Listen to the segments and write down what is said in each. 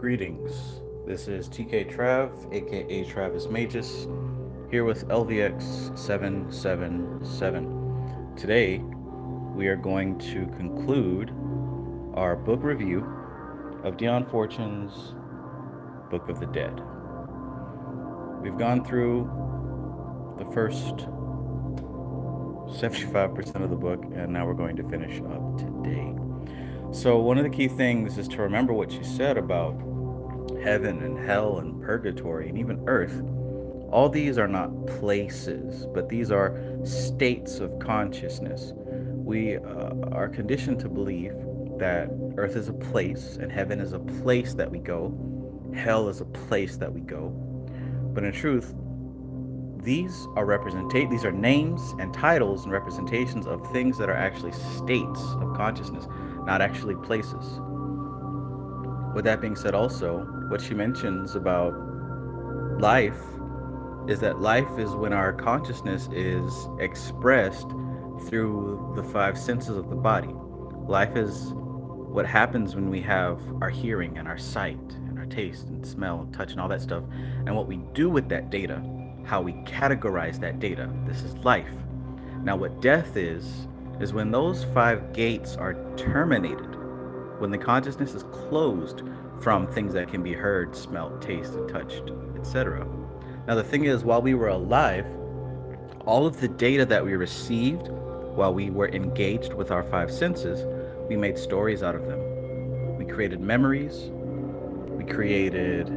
Greetings. This is TK Trav, aka Travis Magus, here with LVX777. Today, we are going to conclude our book review of Dion Fortune's Book of the Dead. We've gone through the first 75% of the book, and now we're going to finish up today. So, one of the key things is to remember what she said about heaven and hell and purgatory and even earth. All these are not places, but these are states of consciousness. We are conditioned to believe that earth is a place and heaven is a place that we go, hell is a place that we go. But in truth, these are names and titles and representations of things that are actually states of consciousness, not actually places. With that being said, also, what she mentions about life is that life is when our consciousness is expressed through the five senses of the body. Life is what happens when we have our hearing and our sight and our taste and smell and touch and all that stuff, and what we do with that data, how we categorize that data. This is life. Now, what death is when those five gates are terminated, when the consciousness is closed from things that can be heard, smelt, tasted, touched, etc. Now, the thing is, while we were alive, all of the data that we received while we were engaged with our five senses, we made stories out of them. We created memories, we created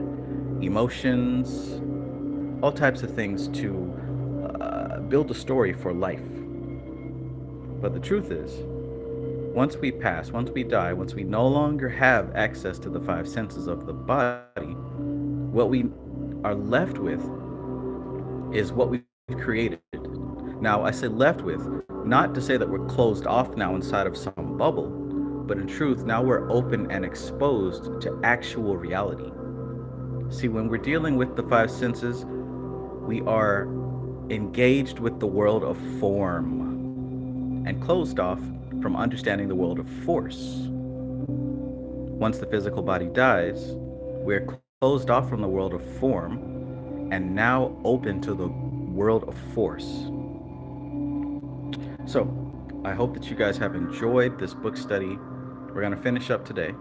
emotions, all types of things to build a story for life. But the truth is, once we pass, once we die, once we no longer have access to the five senses of the body, what we are left with is what we've created. Now, I say left with, not to say that we're closed off now inside of some bubble, but in truth, now we're open and exposed to actual reality. See, when we're dealing with the five senses, we are engaged with the world of form and closed off from understanding the world of force. Once the physical body dies, we're closed off from the world of form and now open to the world of force. So, I hope that you guys have enjoyed this book study. We're going to finish up today.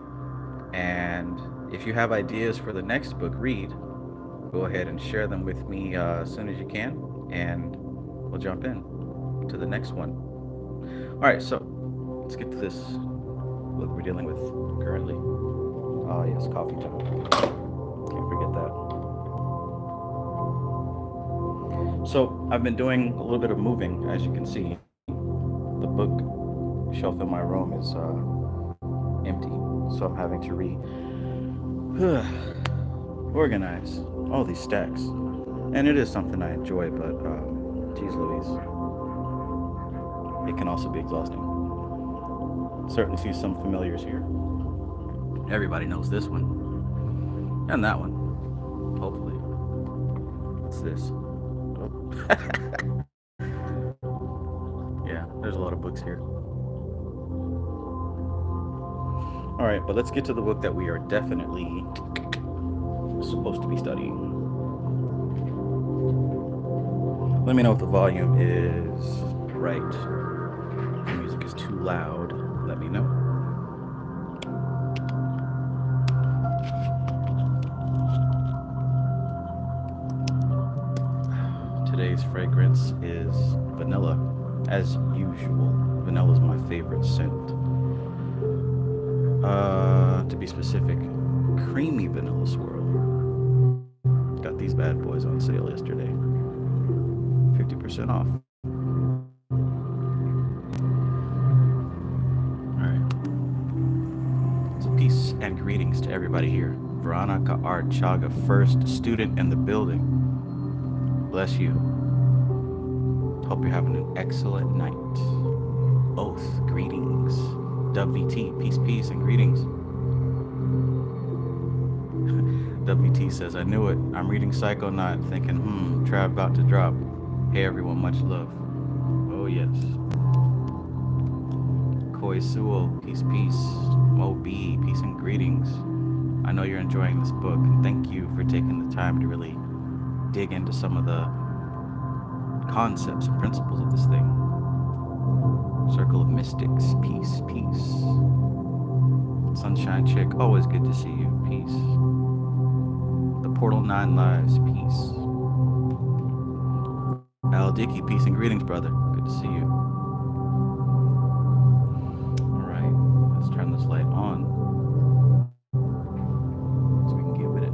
And if you have ideas for the next book read, go ahead and share them with me as soon as you can, and we'll jump in to the next one. All right, so let's get to this book we're dealing with currently. Ah, yes, coffee time. Can't forget that. So I've been doing a little bit of moving, as you can see. The book shelf in my room is empty, so I'm having to organize all these stacks. And it is something I enjoy, but geez Louise, it can also be exhausting. Certainly see some familiars here. Everybody knows this one. And that one. Hopefully. What's this? Yeah, there's a lot of books here. Alright, but let's get to the book that we are definitely supposed to be studying. Let me know if the volume is right. If the music is too loud, let me know. Today's fragrance is vanilla, as usual. Vanilla is my favorite scent. To be specific, creamy vanilla swirl. Got these bad boys on sale yesterday. 50% off. Alright. So peace and greetings to everybody here. Veronica Archaga, first student in the building. Bless you. Hope you're having an excellent night. Oath, greetings. WT, peace, peace, and greetings. WT says, I knew it. I'm reading Psychonaut thinking, Trav about to drop. Hey everyone, much love. Oh yes. Koi Suo, peace, peace. Mo B, peace and greetings. I know you're enjoying this book, and thank you for taking the time to really dig into some of the concepts and principles of this thing. Circle of Mystics, peace, peace. Sunshine Chick, always good to see you, peace. The Portal 9 Lives, peace. Al Dickey, peace and greetings, brother. Good to see you. Alright, let's turn this light on so we can get with it.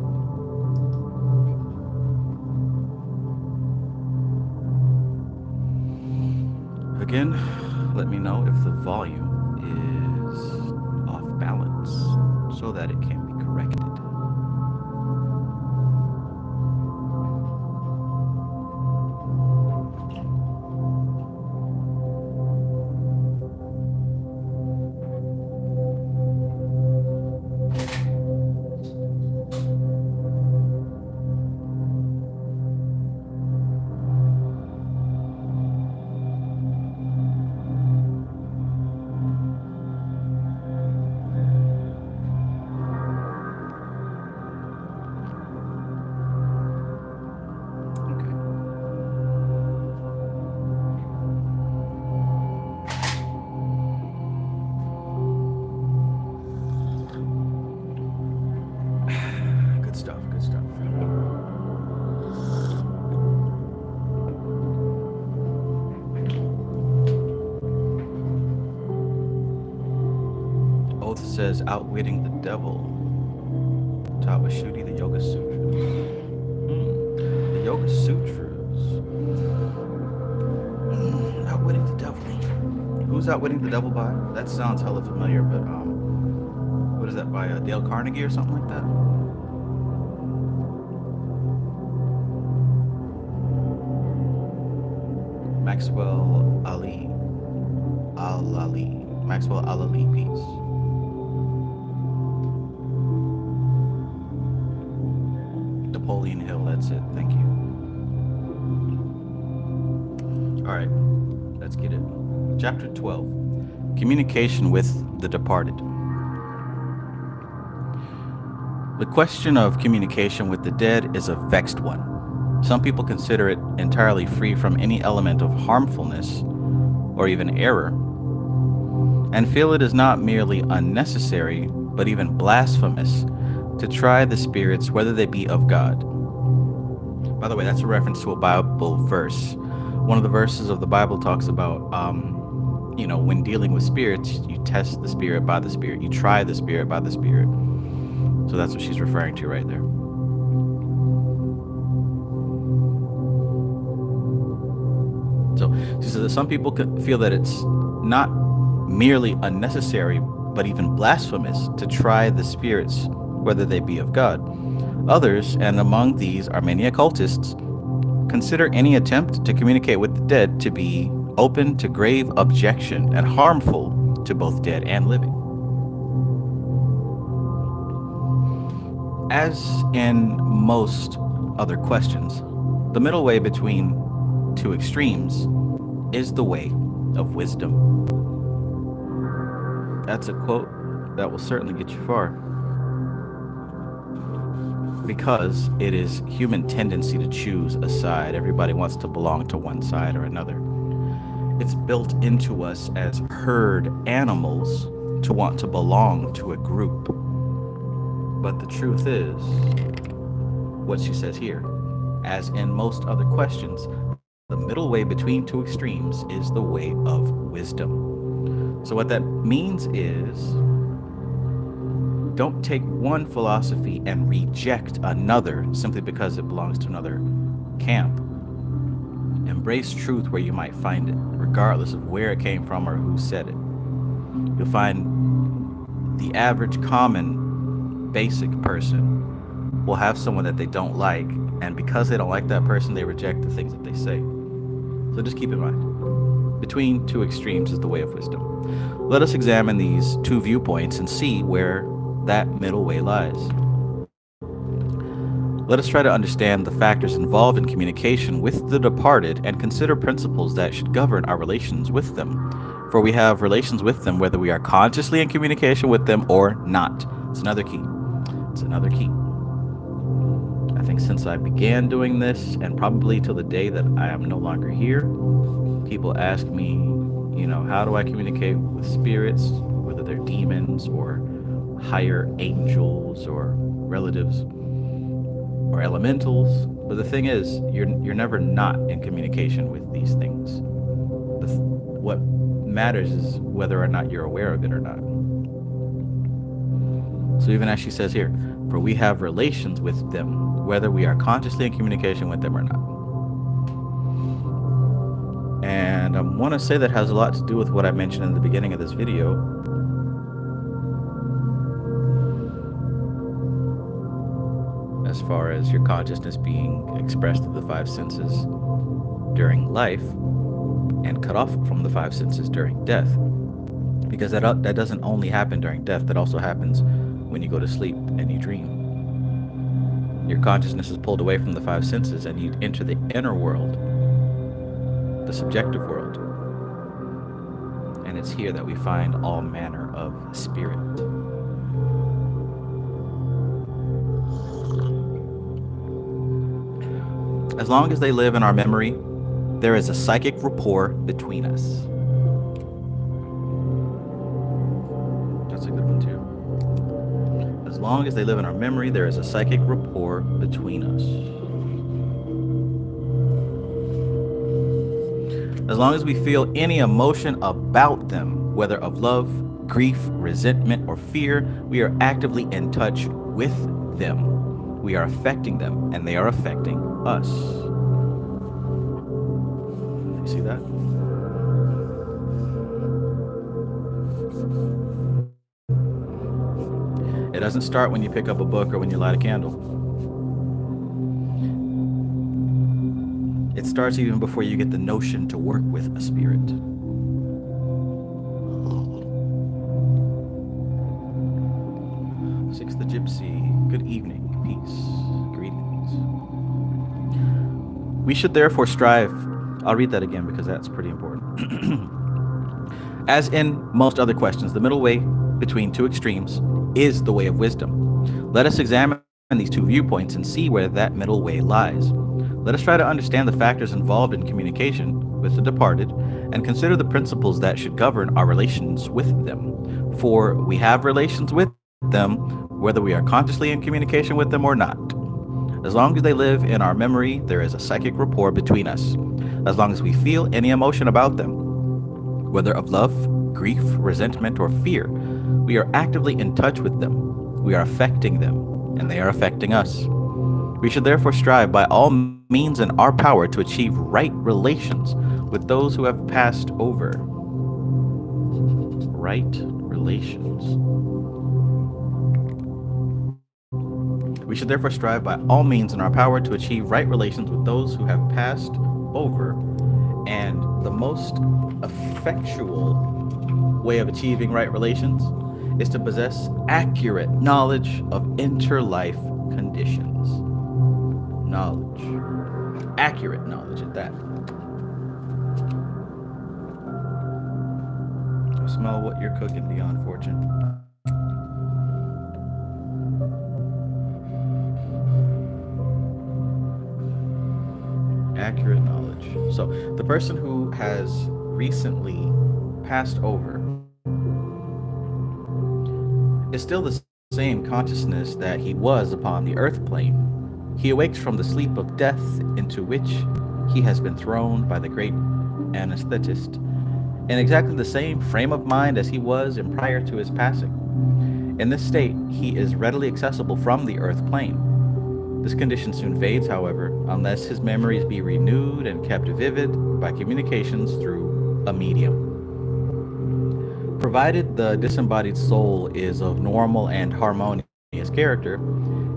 Again, let me know if the volume is off balance so that it can be corrected. Okay. Good stuff, good stuff. Oath says outwitting the devil. Tawashuti, the Yoga Sutras. The Yoga Sutras. Outwitting the devil. Who's outwitting the devil by? That sounds hella familiar, but what is that by Dale Carnegie or something like that? Maxwell Ali. Al Ali. Maxwell Al Ali piece. Napoleon Hill, that's it. Thank you. All right, let's get it. Chapter 12 Communication with the Departed. The question of communication with the dead is a vexed one. Some people consider it entirely free from any element of harmfulness or even error, and feel it is not merely unnecessary, but even blasphemous to try the spirits whether they be of God. By the way, that's a reference to a Bible verse. One of the verses of the Bible talks about, when dealing with spirits, you test the spirit by the spirit. You try the spirit by the spirit. So that's what she's referring to right there. So she says that some people feel that it's not merely unnecessary, but even blasphemous to try the spirits whether they be of God. Others, and among these are many occultists, consider any attempt to communicate with the dead to be open to grave objection and harmful to both dead and living. As in most other questions, the middle way between two extremes is the way of wisdom. That's a quote that will certainly get you far, because it is human tendency to choose a side. Everybody wants to belong to one side or another. It's built into us as herd animals to want to belong to a group. But the truth is, what she says here, as in most other questions, the middle way between two extremes is the way of wisdom. So what that means is, don't take one philosophy and reject another simply because it belongs to another camp. Embrace truth where you might find it, regardless of where it came from or who said it. You'll find the average, common, basic person will have someone that they don't like, and because they don't like that person, they reject the things that they say. So just keep in mind, between two extremes is the way of wisdom. Let us examine these two viewpoints and see where that middle way lies. Let us try to understand the factors involved in communication with the departed and consider principles that should govern our relations with them. For we have relations with them whether we are consciously in communication with them or not. It's another key. That's another key. I think since I began doing this, and probably till the day that I am no longer here, people ask me, how do I communicate with spirits, whether they're demons or higher angels or relatives or elementals. But the thing is, you're never not in communication with these things. What matters is whether or not you're aware of it or not. So even as she says here, for we have relations with them, whether we are consciously in communication with them or not. And I want to say that has a lot to do with what I mentioned in the beginning of this video. As far as your consciousness being expressed through the five senses during life and cut off from the five senses during death. Because that doesn't only happen during death, that also happens when you go to sleep and you dream. Your consciousness is pulled away from the five senses and you enter the inner world, the subjective world. And it's here that we find all manner of spirit. As long as they live in our memory, there is a psychic rapport between us. That's a good one too. As long as they live in our memory, there is a psychic rapport between us. As long as we feel any emotion about them, whether of love, grief, resentment, or fear, we are actively in touch with them. We are affecting them, and they are affecting us. You see that? It doesn't start when you pick up a book or when you light a candle. It starts even before you get the notion to work with a spirit. Six the Gypsy, good evening, peace, greetings. We should therefore strive, I'll read that again because that's pretty important. As in most other questions, the middle way between two extremes is the way of wisdom. Let us examine these two viewpoints and see where that middle way lies. Let us try to understand the factors involved in communication with the departed and consider the principles that should govern our relations with them. For we have relations with them, whether we are consciously in communication with them or not. As long as they live in our memory, there is a psychic rapport between us. As long as we feel any emotion about them, whether of love, grief, resentment, or fear, we are actively in touch with them. We are affecting them, and they are affecting us. We should therefore strive by all means in our power to achieve right relations with those who have passed over. Right relations. We should therefore strive by all means in our power to achieve right relations with those who have passed over. And the most effectual way of achieving right relations is to possess accurate knowledge of interlife conditions. Knowledge. Accurate knowledge at that. I smell what you're cooking, Dion Fortune. Accurate knowledge. So the person who has recently passed over is still the same consciousness that he was upon the earth plane. He awakes from the sleep of death into which he has been thrown by the great anesthetist in exactly the same frame of mind as he was in prior to his passing. In this state, he is readily accessible from the earth plane. This condition soon fades, however, unless his memories be renewed and kept vivid by communications through a medium. Provided the disembodied soul is of normal and harmonious character,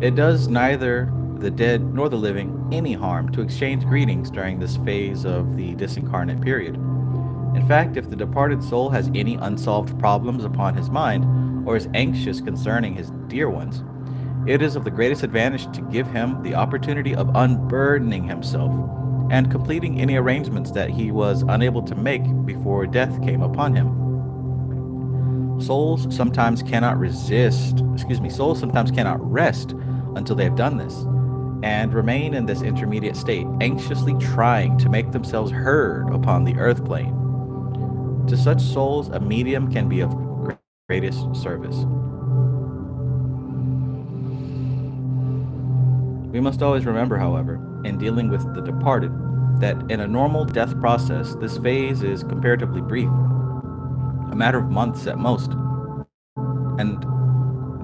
it does neither the dead nor the living any harm to exchange greetings during this phase of the disincarnate period. In fact, if the departed soul has any unsolved problems upon his mind or is anxious concerning his dear ones, it is of the greatest advantage to give him the opportunity of unburdening himself and completing any arrangements that he was unable to make before death came upon him. Souls sometimes cannot rest until they have done this and remain in this intermediate state, anxiously trying to make themselves heard upon the earth plane. To such souls, a medium can be of greatest service. We must always remember, however, in dealing with the departed, that in a normal death process, this phase is comparatively brief, a matter of months at most, and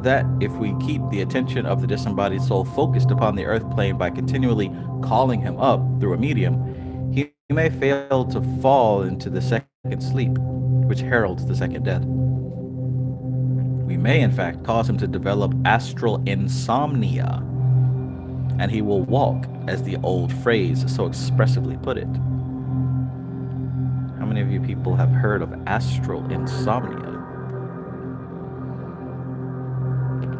that if we keep the attention of the disembodied soul focused upon the earth plane by continually calling him up through a medium, he may fail to fall into the second sleep, which heralds the second death. We may, in fact, cause him to develop astral insomnia, and he will walk, as the old phrase so expressively put it. How many of you people have heard of astral insomnia?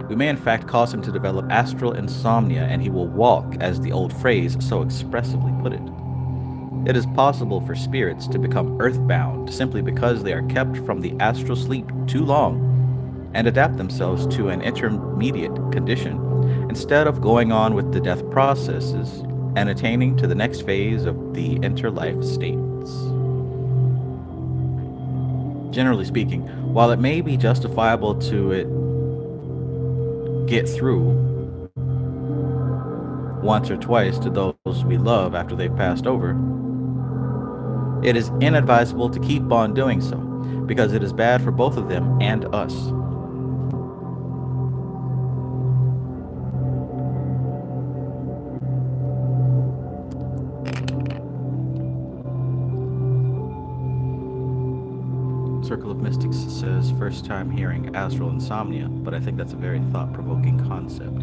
We may in fact cause him to develop astral insomnia, and he will walk, as the old phrase so expressively put it. It is possible for spirits to become earthbound simply because they are kept from the astral sleep too long and adapt themselves to an intermediate condition instead of going on with the death processes and attaining to the next phase of the interlife states. Generally speaking, while it may be justifiable to get through once or twice to those we love after they've passed over, it is inadvisable to keep on doing so because it is bad for both of them and us. Circle of Mystics says first time hearing astral insomnia, but I think that's a very thought provoking concept.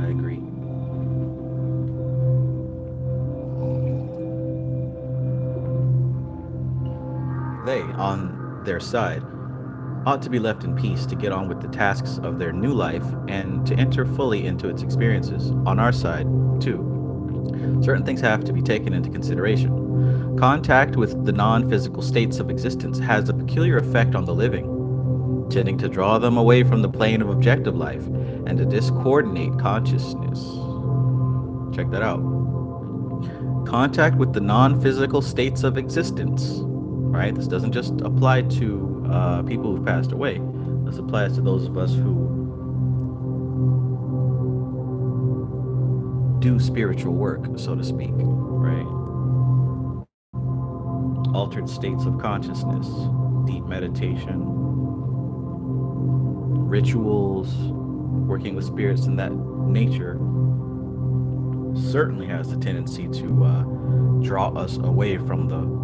I agree. They, on their side, ought to be left in peace to get on with the tasks of their new life and to enter fully into its experiences. On our side, too, certain things have to be taken into consideration. Contact with the non physical states of existence has a peculiar effect on the living, tending to draw them away from the plane of objective life and to discoordinate consciousness. Check that out. Contact with the non physical states of existence. Right? This doesn't just apply to people who've passed away. This applies to those of us who do spiritual work, so to speak, right? Altered states of consciousness, deep meditation, rituals, working with spirits in that nature certainly has the tendency to draw us away from the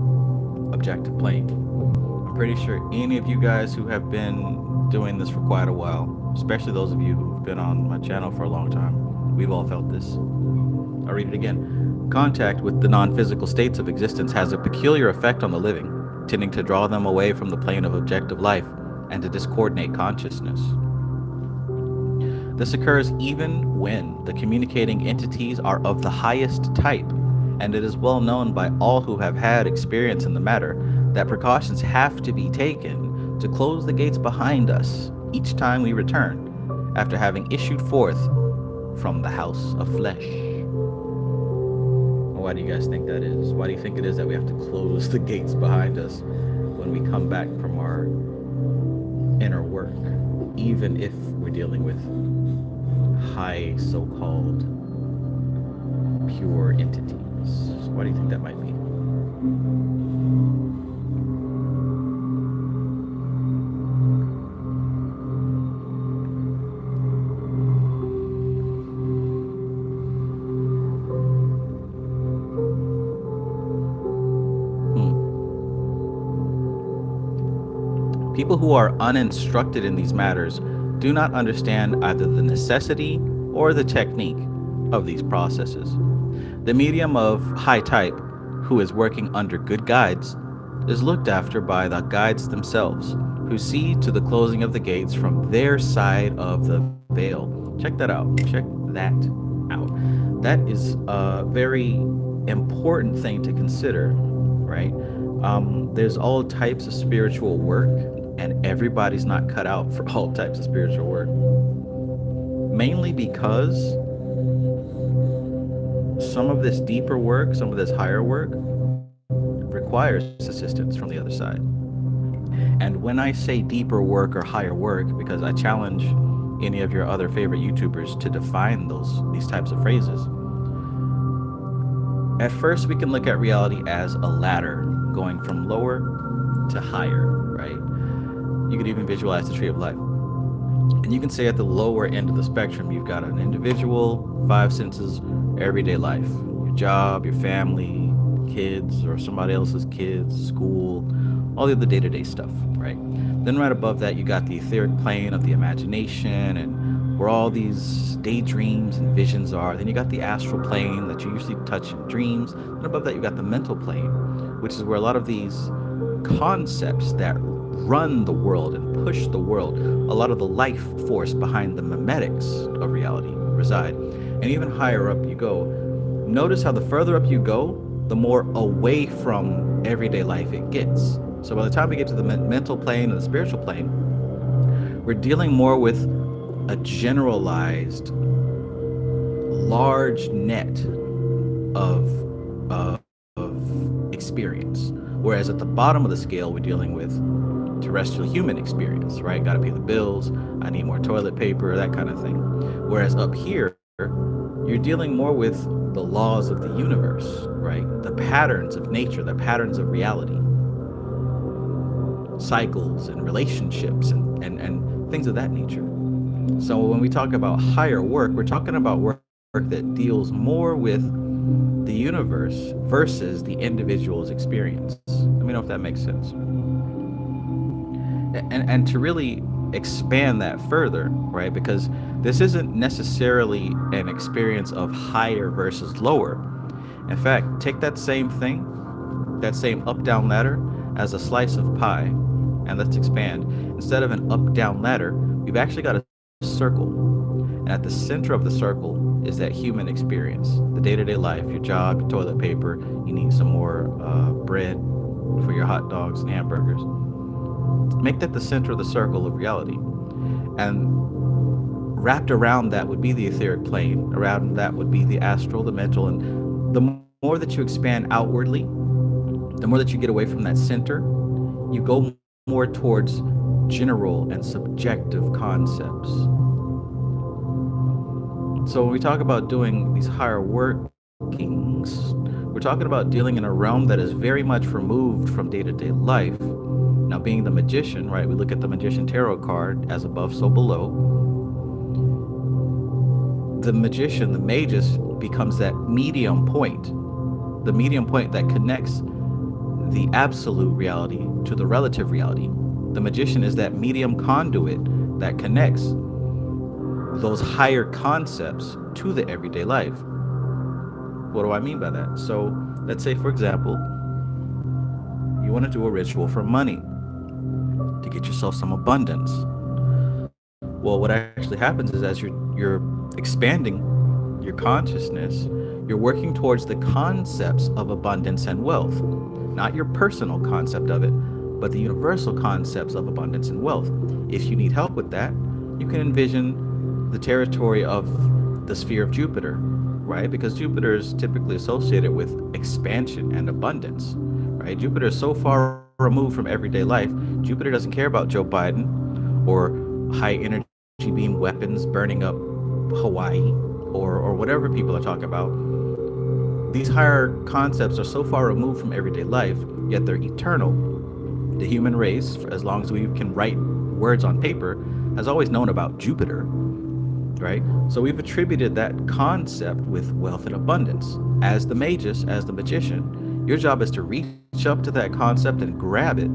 objective plane. I'm pretty sure any of you guys who have been doing this for quite a while, especially those of you who've been on my channel for a long time, we've all felt this. I'll read it again. Contact with the non-physical states of existence has a peculiar effect on the living, tending to draw them away from the plane of objective life and to discoordinate consciousness. This occurs even when the communicating entities are of the highest type, and it is well known by all who have had experience in the matter that precautions have to be taken to close the gates behind us each time we return after having issued forth from the house of flesh. Why do you guys think that is? Why do you think it is that we have to close the gates behind us when we come back from our inner work, even if we're dealing with high so-called pure entities? Why do you think that might be? People who are uninstructed in these matters do not understand either the necessity or the technique of these processes. The medium of high type, who is working under good guides, is looked after by the guides themselves, who see to the closing of the gates from their side of the veil. Check that out. Check that out. That is a very important thing to consider, right? There's all types of spiritual work And everybody's not cut out for all types of spiritual work. Mainly because some of this deeper work, some of this higher work, requires assistance from the other side. And when I say deeper work or higher work, because I challenge any of your other favorite YouTubers to define these types of phrases. At first, we can look at reality as a ladder going from lower to higher, right? You could even visualize the tree of life. And you can say at the lower end of the spectrum, you've got an individual, five senses, everyday life, your job, your family, kids, or somebody else's kids, school, all the other day to day stuff, right? Then, right above that, you got the etheric plane of the imagination and where all these daydreams and visions are. Then you got the astral plane that you usually touch in dreams. And above that, you got the mental plane, which is where a lot of these concepts that run the world and push the world, a lot of the life force behind the memetics of reality reside. And even higher up you go. Notice how the further up you go, the more away from everyday life it gets. So by the time we get to the mental plane and the spiritual plane, we're dealing more with a generalized, large net of experience. Whereas at the bottom of the scale, we're dealing with terrestrial human experience, right? Got to pay the bills. I need more toilet paper, that kind of thing. Whereas up here, you're dealing more with the laws of the universe, right? The patterns of nature, the patterns of reality, cycles and relationships and things of that nature. So when we talk about higher work, we're talking about work that deals more with the universe versus the individual's experience. Let me know if that makes sense. And to really expand that further, right? Because this isn't necessarily an experience of higher versus lower. In fact, take that same thing, that same up down ladder, as a slice of pie, and let's expand. Instead of an up down ladder, we've actually got a circle. And at the center of the circle is that human experience, the day to day life, your job, your toilet paper. You need some more bread for your hot dogs and hamburgers. Make that the center of the circle of reality. And wrapped around that would be the etheric plane, around that would be the astral, the mental. And the more that you expand outwardly, the more that you get away from that center, you go more towards general and subjective concepts. So when we talk about doing these higher workings, we're talking about dealing in a realm that is very much removed from day-to-day life. Now, being the magician, right, we look at the magician tarot card, as above, so below. The magician, the magus, becomes that medium point, the medium point that connects the absolute reality to the relative reality. The magician is that medium conduit that connects those higher concepts to the everyday life. What do I mean by that? So let's say, for example, you want to do a ritual for money to get yourself some abundance. Well, what actually happens is as you're expanding your consciousness, you're working towards the concepts of abundance and wealth, not your personal concept of it, but the universal concepts of abundance and wealth. If you need help with that, you can envision the territory of the sphere of Jupiter, right? Because Jupiter is typically associated with expansion and abundance, right? Jupiter is so far removed from everyday life. Jupiter doesn't care about Joe Biden or high energy beam weapons burning up Hawaii or whatever people are talking about. These higher concepts are so far removed from everyday life, yet they're eternal. The human race, for as long as we can write words on paper, has always known about Jupiter, right? So we've attributed that concept with wealth and abundance. As the magus, as the magician, your job is to reach up to that concept and grab it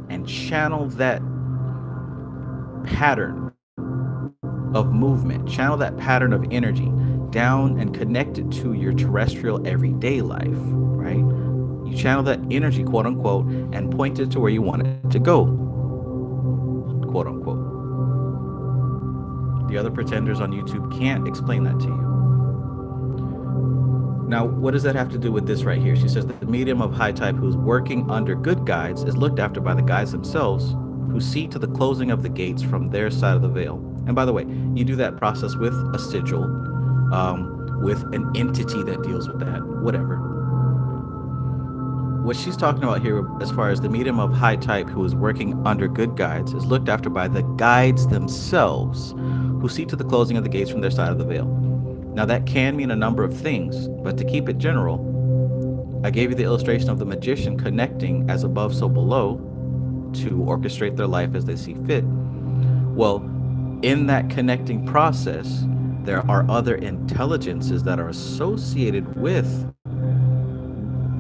and channel that pattern of movement, channel that pattern of energy down and connect it to your terrestrial everyday life, right? You channel that energy, quote unquote, and point it to where you want it to go, quote unquote. The other pretenders on YouTube can't explain that to you. Now, what does that have to do with this right here? She says that the medium of high type who's working under good guides is looked after by the guides themselves, who see to the closing of the gates from their side of the veil. And by the way, you do that process with a sigil, with an entity that deals with that, whatever. What she's talking about here, as far as the medium of high type who is working under good guides, is looked after by the guides themselves, who see to the closing of the gates from their side of the veil. Now, that can mean a number of things, but to keep it general, I gave you the illustration of the magician connecting as above, so below to orchestrate their life as they see fit. Well, in that connecting process, there are other intelligences that are associated with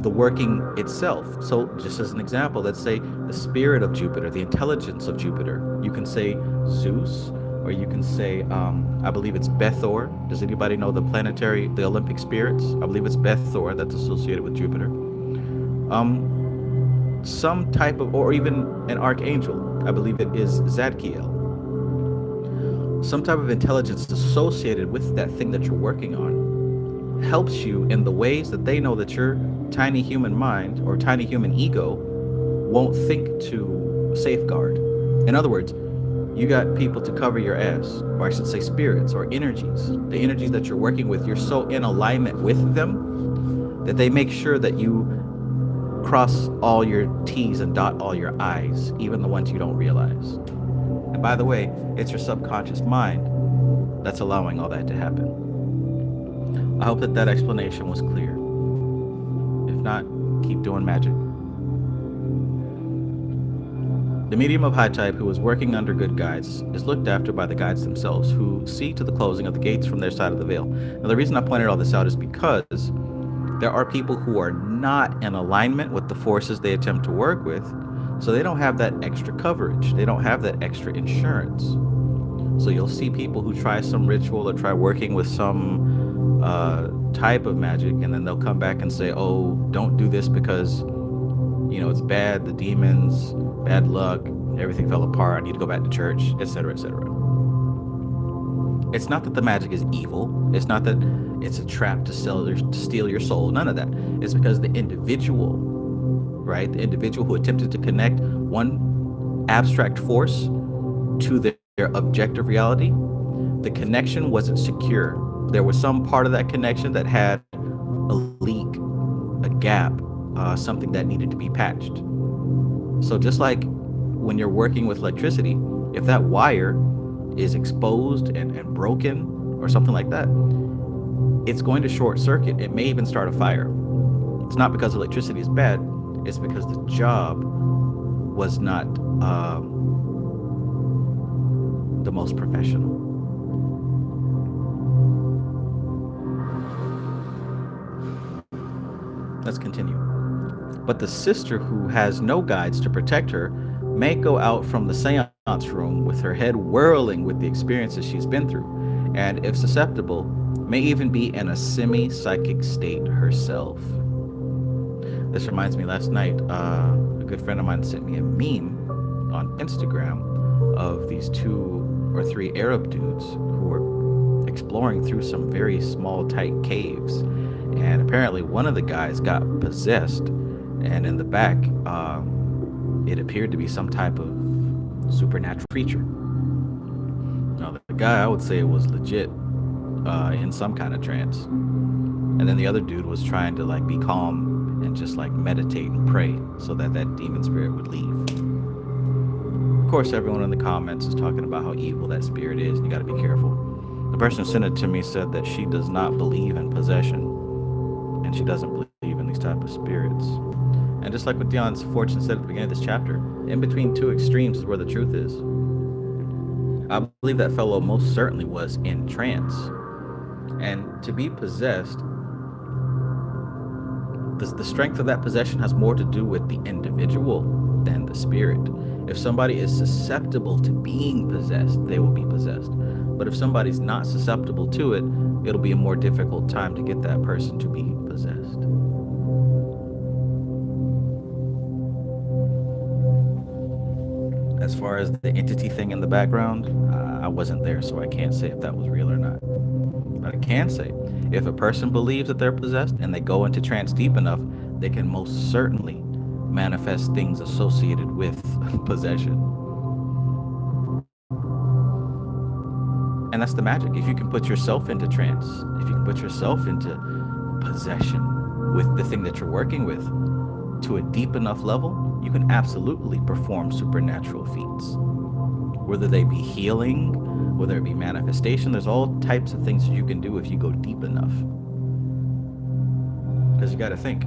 the working itself. So, just as an example, let's say the spirit of Jupiter, the intelligence of Jupiter. You can say Zeus, or you can say, I believe it's Bethor. Does anybody know the Olympic spirits? I believe it's Bethor that's associated with Jupiter. Some type of, or even an archangel. I believe it is Zadkiel. Some type of intelligence associated with that thing that you're working on helps you in the ways that they know that your tiny human mind or tiny human ego won't think to safeguard. In other words, you got people to cover your ass, or I should say spirits or energies. The energies that you're working with, you're so in alignment with them that they make sure that you cross all your T's and dot all your I's, even the ones you don't realize. And by the way, it's your subconscious mind that's allowing all that to happen. I hope that that explanation was clear. If not, keep doing magic. The medium of high type who is working under good guides is looked after by the guides themselves, who see to the closing of the gates from their side of the veil. Now, the reason I pointed all this out is because there are people who are not in alignment with the forces they attempt to work with, so they don't have that extra coverage. They don't have that extra insurance. So you'll see people who try some ritual or try working with some type of magic, and then they'll come back and say, oh, don't do this because, it's bad, the demons, bad luck, everything fell apart, I need to go back to church, etc., etc. It's not that the magic is evil. It's not that it's a trap to steal your soul. None of that. It's because the individual, right? The individual who attempted to connect one abstract force to their objective reality, the connection wasn't secure. There was some part of that connection that had a leak, a gap, something that needed to be patched. So just like when you're working with electricity, if that wire is exposed and broken or something like that, it's going to short circuit. It may even start a fire. It's not because electricity is bad. It's because the job was not the most professional. Let's continue. But the sister who has no guides to protect her may go out from the seance room with her head whirling with the experiences she's been through, and if susceptible, may even be in a semi-psychic state herself. This reminds me, last night, a good friend of mine sent me a meme on Instagram of these 2 or 3 Arab dudes who were exploring through some very small, tight caves. And apparently one of the guys got possessed, and in the back, it appeared to be some type of supernatural creature. Now, the guy, I would say, was legit in some kind of trance. And then the other dude was trying to be calm and just meditate and pray so that that demon spirit would leave. Of course, everyone in the comments is talking about how evil that spirit is, and you got to be careful. The person who sent it to me said that she does not believe in possession, and she doesn't believe in these type of spirits. And just like what Dion's Fortune said at the beginning of this chapter, in between 2 extremes is where the truth is. I believe that fellow most certainly was in trance. And to be possessed, the strength of that possession has more to do with the individual than the spirit. If somebody is susceptible to being possessed, they will be possessed. But if somebody's not susceptible to it, it'll be a more difficult time to get that person to be possessed. As far as the entity thing in the background, I wasn't there, so I can't say if that was real or not. But I can say, if a person believes that they're possessed and they go into trance deep enough, they can most certainly manifest things associated with possession. And that's the magic. If you can put yourself into trance, if you can put yourself into possession with the thing that you're working with to a deep enough level, you can absolutely perform supernatural feats. Whether they be healing, whether it be manifestation, there's all types of things that you can do if you go deep enough. Because you got to think,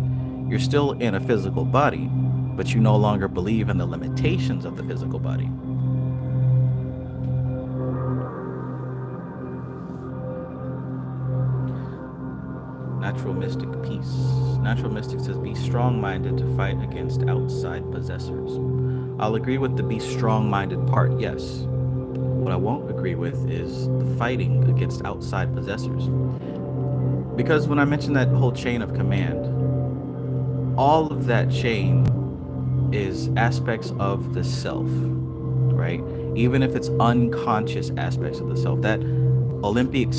you're still in a physical body, but you no longer believe in the limitations of the physical body. Natural Mystic Peace. Natural Mystic says, be strong minded to fight against outside possessors. I'll agree with the be strong minded part, yes. What I won't agree with is the fighting against outside possessors. Because when I mentioned that whole chain of command, all of that chain is aspects of the self, right? Even if it's unconscious aspects of the self. That Olympic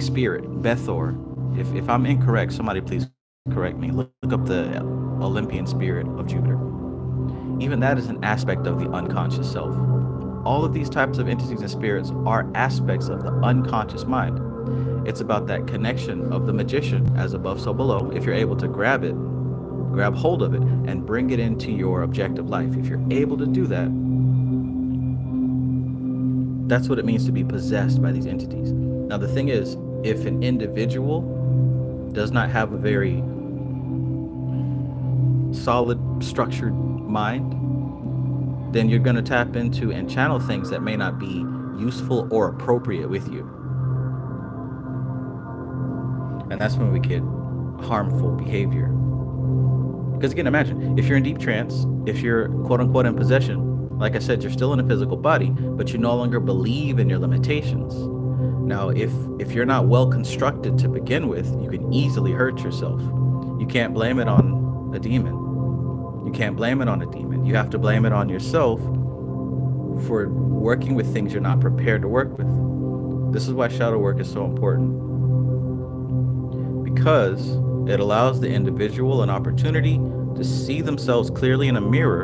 spirit, Bethor. If I'm incorrect, somebody please correct me. Look up the Olympian spirit of Jupiter. Even that is an aspect of the unconscious self. All of these types of entities and spirits are aspects of the unconscious mind. It's about that connection of the magician, as above, so below. If you're able to grab it, grab hold of it, and bring it into your objective life, if you're able to do that, that's what it means to be possessed by these entities. Now, the thing is, if an individual does not have a very solid, structured mind, then you're going to tap into and channel things that may not be useful or appropriate with you. And that's when we get harmful behavior. Because again, imagine if you're in deep trance, if you're quote unquote in possession, like I said, you're still in a physical body, but you no longer believe in your limitations. Now, if you're not well constructed to begin with, you can easily hurt yourself. You can't blame it on a demon. You can't blame it on a demon. You have to blame it on yourself for working with things you're not prepared to work with. This is why shadow work is so important. Because it allows the individual an opportunity to see themselves clearly in a mirror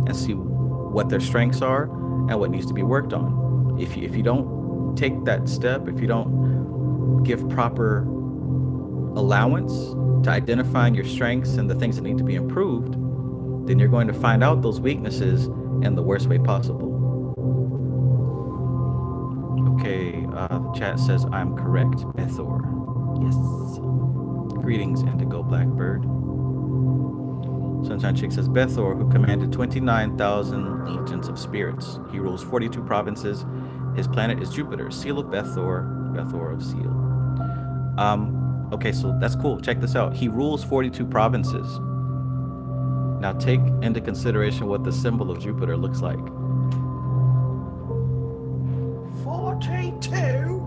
and see what their strengths are and what needs to be worked on. If you don't take that step, if you don't give proper allowance to identifying your strengths and the things that need to be improved, then you're going to find out those weaknesses in the worst way possible. Okay, the chat says I'm correct, Bethor. Yes. Greetings, Indigo Blackbird. Sunshine Chick says Bethor, who commanded 29,000 legions of spirits. He rules 42 provinces. His planet is Jupiter, seal of Bethor, Bethor of seal. Okay, so that's cool. Check this out. He rules 42 provinces. Now take into consideration what the symbol of Jupiter looks like. 42?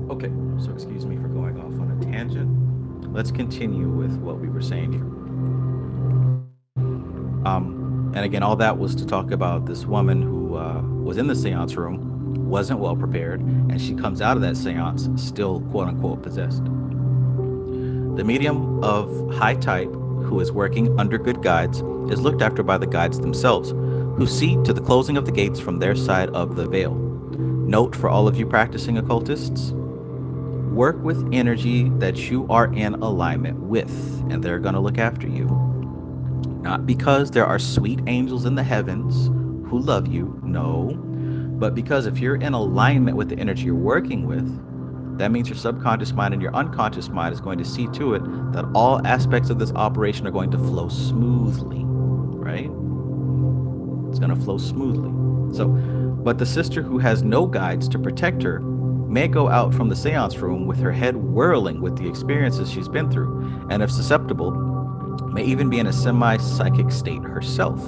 Okay, so excuse me for going off on a tangent. Let's continue with what we were saying here. And again, all that was to talk about this woman who was in the seance room, wasn't well prepared, and she comes out of that seance still quote unquote possessed. The medium of high type who is working under good guides is looked after by the guides themselves, who see to the closing of the gates from their side of the veil. Note for all of you practicing occultists, work with energy that you are in alignment with, and they're going to look after you. Not because there are sweet angels in the heavens who love you, no, but because if you're in alignment with the energy you're working with, that means your subconscious mind and your unconscious mind is going to see to it that all aspects of this operation are going to flow smoothly, right? It's going to flow smoothly. So, but the sister who has no guides to protect her may go out from the seance room with her head whirling with the experiences she's been through, and if susceptible, may even be in a semi-psychic state herself.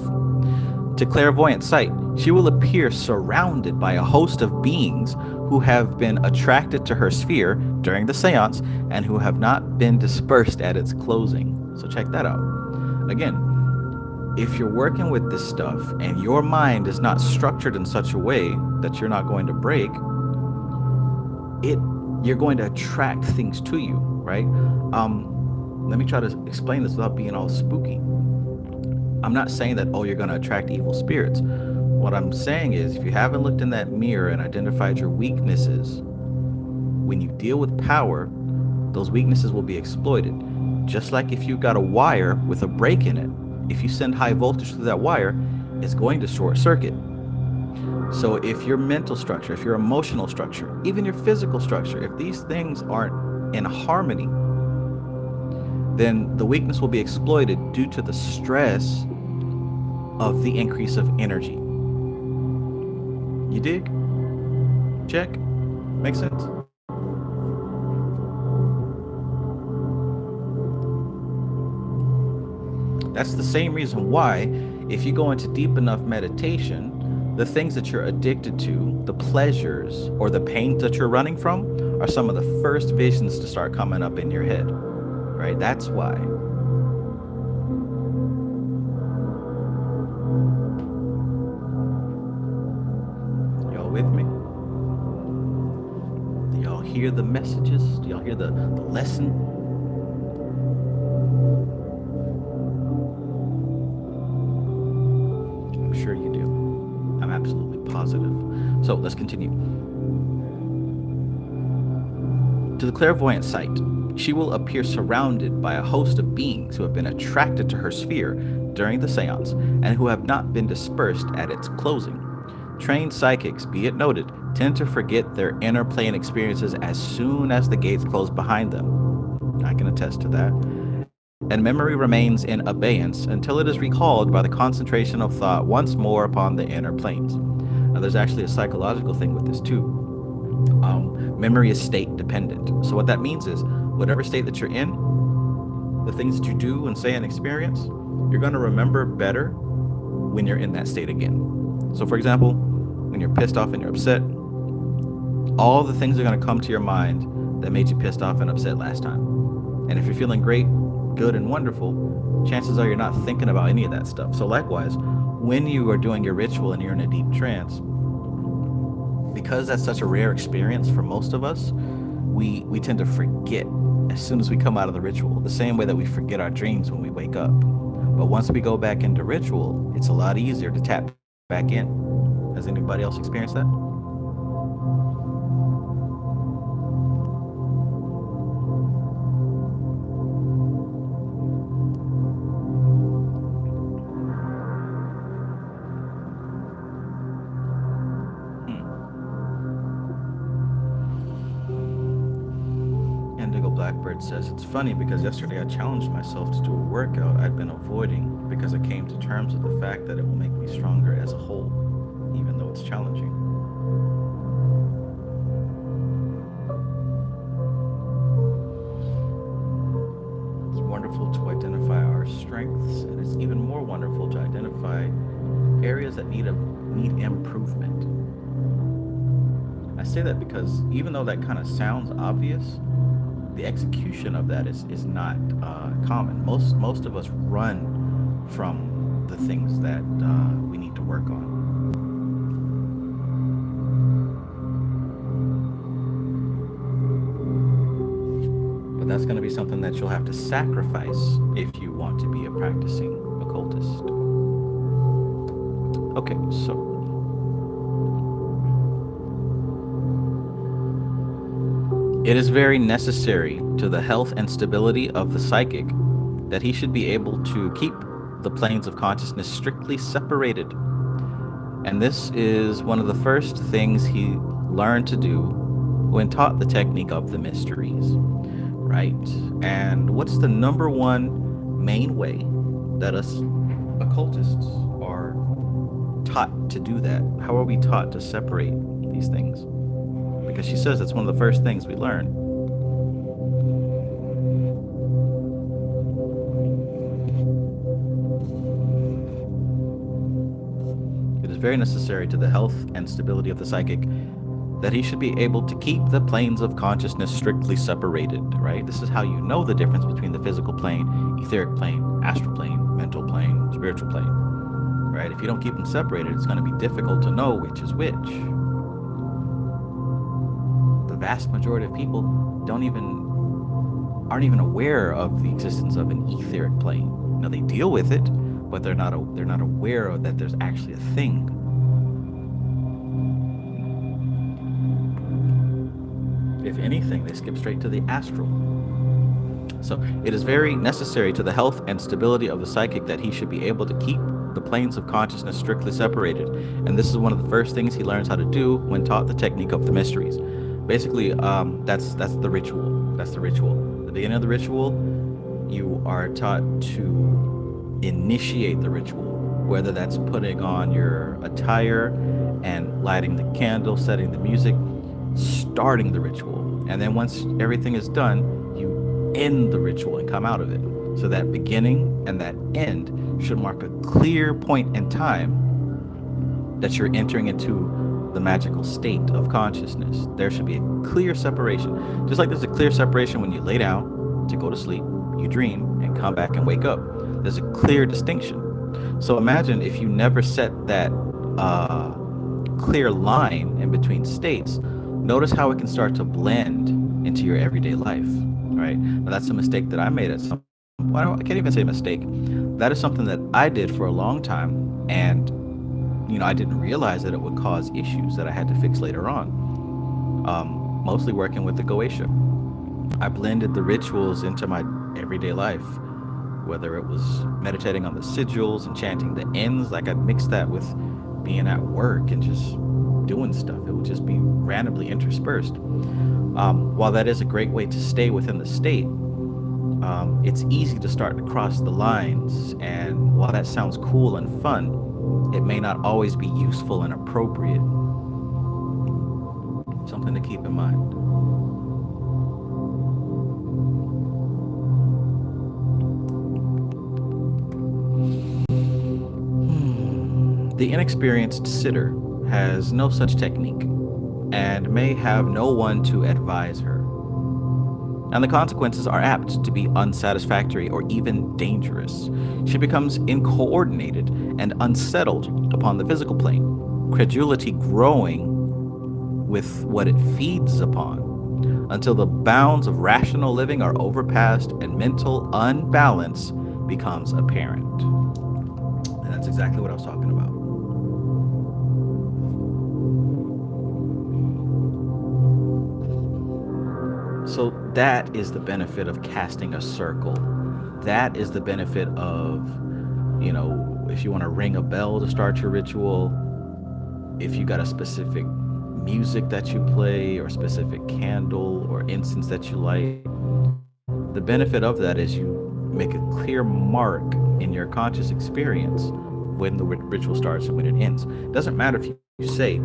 To clairvoyant sight, she will appear surrounded by a host of beings who have been attracted to her sphere during the seance and who have not been dispersed at its closing. So check that out. Again, if you're working with this stuff and your mind is not structured in such a way that you're not going to break, you're going to attract things to you, right? Let me try to explain this without being all spooky. I'm not saying that, oh, you're going to attract evil spirits. What I'm saying is, if you haven't looked in that mirror and identified your weaknesses, when you deal with power, those weaknesses will be exploited. Just like if you got a wire with a break in it, if you send high voltage through that wire, it's going to short circuit. So if your mental structure, if your emotional structure, even your physical structure, if these things aren't in harmony, then the weakness will be exploited due to the stress of the increase of energy. You dig? Check? Make sense? That's the same reason why, if you go into deep enough meditation, the things that you're addicted to, the pleasures or the pains that you're running from, are some of the first visions to start coming up in your head. Right? That's why. Y'all with me? Do y'all hear the messages? Do y'all hear the lesson? I'm sure you do. I'm absolutely positive. So let's continue. To the clairvoyant sight, she will appear surrounded by a host of beings who have been attracted to her sphere during the seance and who have not been dispersed at its closing. Trained psychics, be it noted, tend to forget their inner plane experiences as soon as the gates close behind them. I can attest to that. And memory remains in abeyance until it is recalled by the concentration of thought once more upon the inner planes. Now, there's actually a psychological thing with this too. Memory is state dependent. So what that means is, whatever state that you're in, the things that you do and say and experience, you're going to remember better when you're in that state again. So for example, when you're pissed off and you're upset, all the things are going to come to your mind that made you pissed off and upset last time. And if you're feeling great, good, and wonderful, chances are you're not thinking about any of that stuff. So likewise, when you are doing your ritual and you're in a deep trance, because that's such a rare experience for most of us, we tend to forget as soon as we come out of the ritual, the same way that we forget our dreams when we wake up. But once we go back into ritual, it's a lot easier to tap back in. Has anybody else experienced that? Indigo Blackbird says, it's funny because yesterday I challenged myself to do a workout I'd been avoiding because I came to terms with the fact that it will make me stronger as a whole, even though it's challenging. It's wonderful to identify our strengths, and it's even more wonderful to identify areas that need improvement. I say that because even though that kind of sounds obvious, the execution of that is not common. Most of us run from the things that we need to work on. But that's going to be something that you'll have to sacrifice if you want to be a practicing occultist. Okay, so it is very necessary to the health and stability of the psychic that he should be able to keep the planes of consciousness strictly separated. And this is one of the first things he learned to do when taught the technique of the mysteries, right? And what's the number one main way that us occultists are taught to do that? How are we taught to separate these things? Because she says it's one of the first things we learn. It is very necessary to the health and stability of the psychic that he should be able to keep the planes of consciousness strictly separated, right? This is how you know the difference between the physical plane, etheric plane, astral plane, mental plane, spiritual plane, right? If you don't keep them separated, it's going to be difficult to know which is which. Vast majority of people aren't even aware of the existence of an etheric plane. Now they deal with it, but they're not aware of that there's actually a thing If anything, they skip straight to the astral. So it is very necessary to the health and stability of the psychic that he should be able to keep the planes of consciousness strictly separated. And this is one of the first things he learns how to do when taught the technique of the mysteries. Basically, that's the ritual. That's the ritual. At the beginning of the ritual, you are taught to initiate the ritual, whether that's putting on your attire and lighting the candle, setting the music, starting the ritual. And then once everything is done, you end the ritual and come out of it. So that beginning and that end should mark a clear point in time that you're entering into the magical state of consciousness. There should be a clear separation. Just like there's a clear separation when you lay down to go to sleep, you dream, and come back and wake up. There's a clear distinction. So imagine if you never set that clear line in between states, notice how it can start to blend into your everyday life, right? Now, that's a mistake that I made at some, well, I can't even say mistake. That is something that I did for a long time. And, I didn't realize that it would cause issues that I had to fix later on. Mostly working with the Goetia. I blended the rituals into my everyday life, whether it was meditating on the sigils and chanting the ends. Like, I'd mix that with being at work and just doing stuff. It would just be randomly interspersed. While that is a great way to stay within the state, it's easy to start to cross the lines. And while that sounds cool and fun, it may not always be useful and appropriate. Something to keep in mind. The inexperienced sitter has no such technique and may have no one to advise her. And the consequences are apt to be unsatisfactory or even dangerous. She becomes incoordinated and unsettled upon the physical plane, credulity growing with what it feeds upon, until the bounds of rational living are overpassed and mental unbalance becomes apparent. And that's exactly what I was talking about. So that is the benefit of casting a circle. That is the benefit of, if you want to ring a bell to start your ritual, if you got a specific music that you play or specific candle or incense that you light, the benefit of that is you make a clear mark in your conscious experience when the ritual starts and when it ends. It doesn't matter if you say,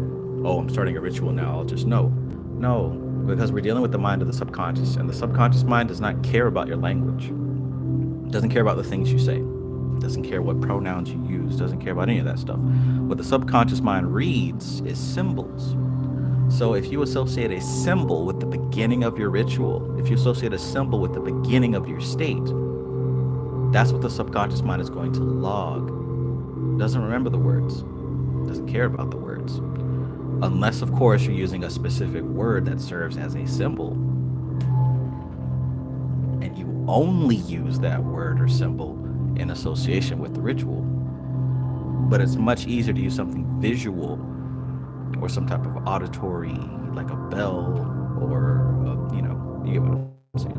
oh, I'm starting a ritual now, I'll just know. No, because we're dealing with the mind of the subconscious, and the subconscious mind does not care about your language. It doesn't care about the things you say. It doesn't care what pronouns you use. It doesn't care about any of that stuff. What the subconscious mind reads is symbols. So if you associate a symbol with the beginning of your ritual, if you associate a symbol with the beginning of your state, that's what the subconscious mind is going to log. It doesn't remember the words. It doesn't care about the words. Unless, of course, you're using a specific word that serves as a symbol. And you only use that word or symbol in association with the ritual. But it's much easier to use something visual or some type of auditory, like a bell or, you get what I'm saying.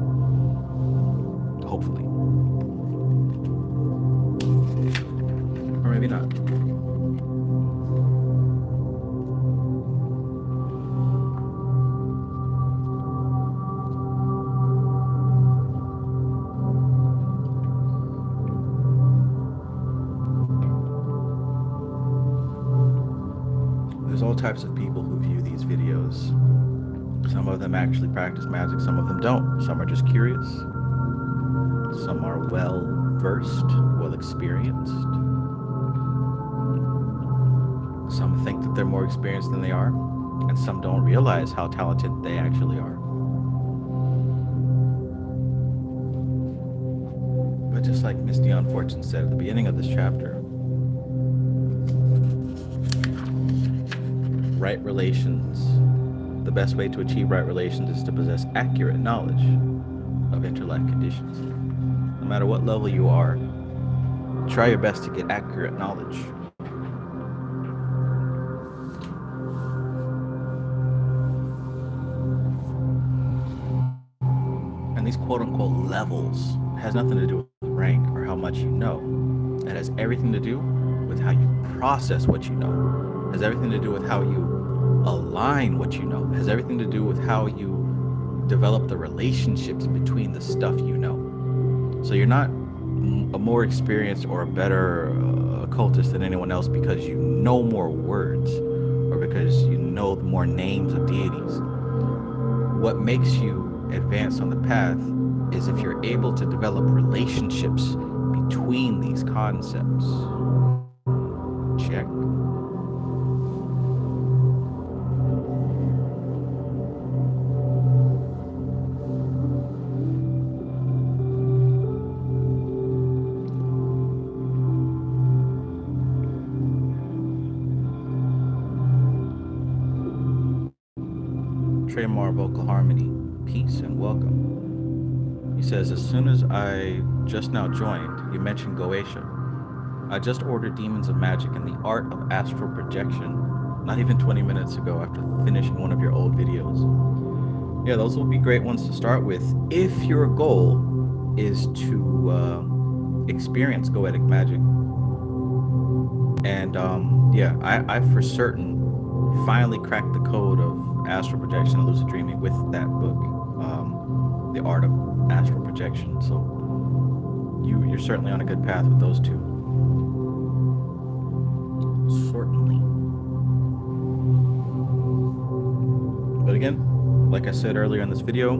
Hopefully. Or maybe not. There's all types of people who view these videos. Some of them actually practice magic, some of them don't. Some are just curious. Some are well versed, well experienced. Some think that they're more experienced than they are, and some don't realize how talented they actually are. But just like Miss Dion Fortune said at the beginning of this chapter, right relations, the best way to achieve right relations is to possess accurate knowledge of interlife conditions. No matter what level you are, try your best to get accurate knowledge. quote unquote levels. It has nothing to do with rank or how much you know. It has everything to do with how you process what you know. It has everything to do with how you align what you know. It has everything to do with how you develop the relationships between the stuff you know. So you're not a more experienced or a better occultist than anyone else because you know more words or because you know more names of deities. What makes you advance on the path is if you're able to develop relationships between these concepts. Check. Trademark vocal harmony, peace and welcome. He says, as soon as I just now joined, you mentioned Goetia. I just ordered Demons of Magic and the Art of Astral Projection not even 20 minutes ago after finishing one of your old videos. Yeah, those will be great ones to start with if your goal is to experience Goetic magic. And yeah, I for certain finally cracked the code of astral projection and lucid dreaming with that book, The Art of Astral Projection. So you're certainly on a good path with those two. Certainly. But again, like I said earlier in this video,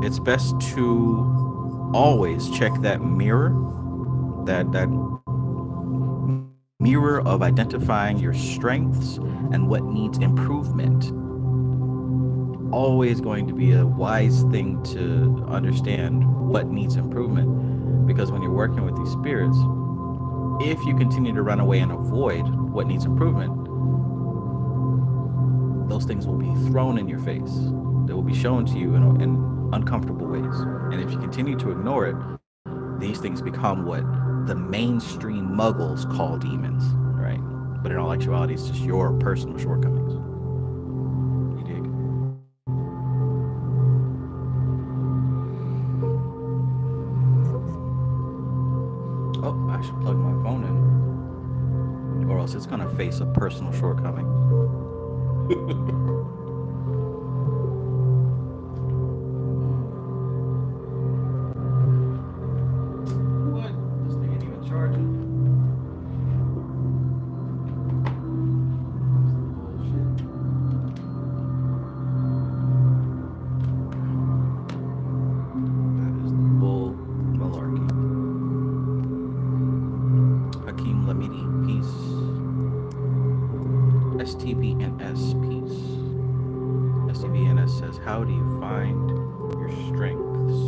it's best to always check that mirror, that mirror of identifying your strengths and what needs improvement. Always going to be a wise thing to understand what needs improvement, because when you're working with these spirits, if you continue to run away and avoid what needs improvement, those things will be thrown in your face. They will be shown to you in uncomfortable ways. And if you continue to ignore it, these things become what the mainstream muggles call demons, right? But in all actuality, it's just your personal shortcomings. You dig? Oh, I should plug my phone in, or else it's gonna face a personal shortcoming. What? This thing ain't even charging. Bullshit. That is bull malarkey. Hakeem Lamidi, peace. STVNS, peace. STVNS says, how do you find your strengths?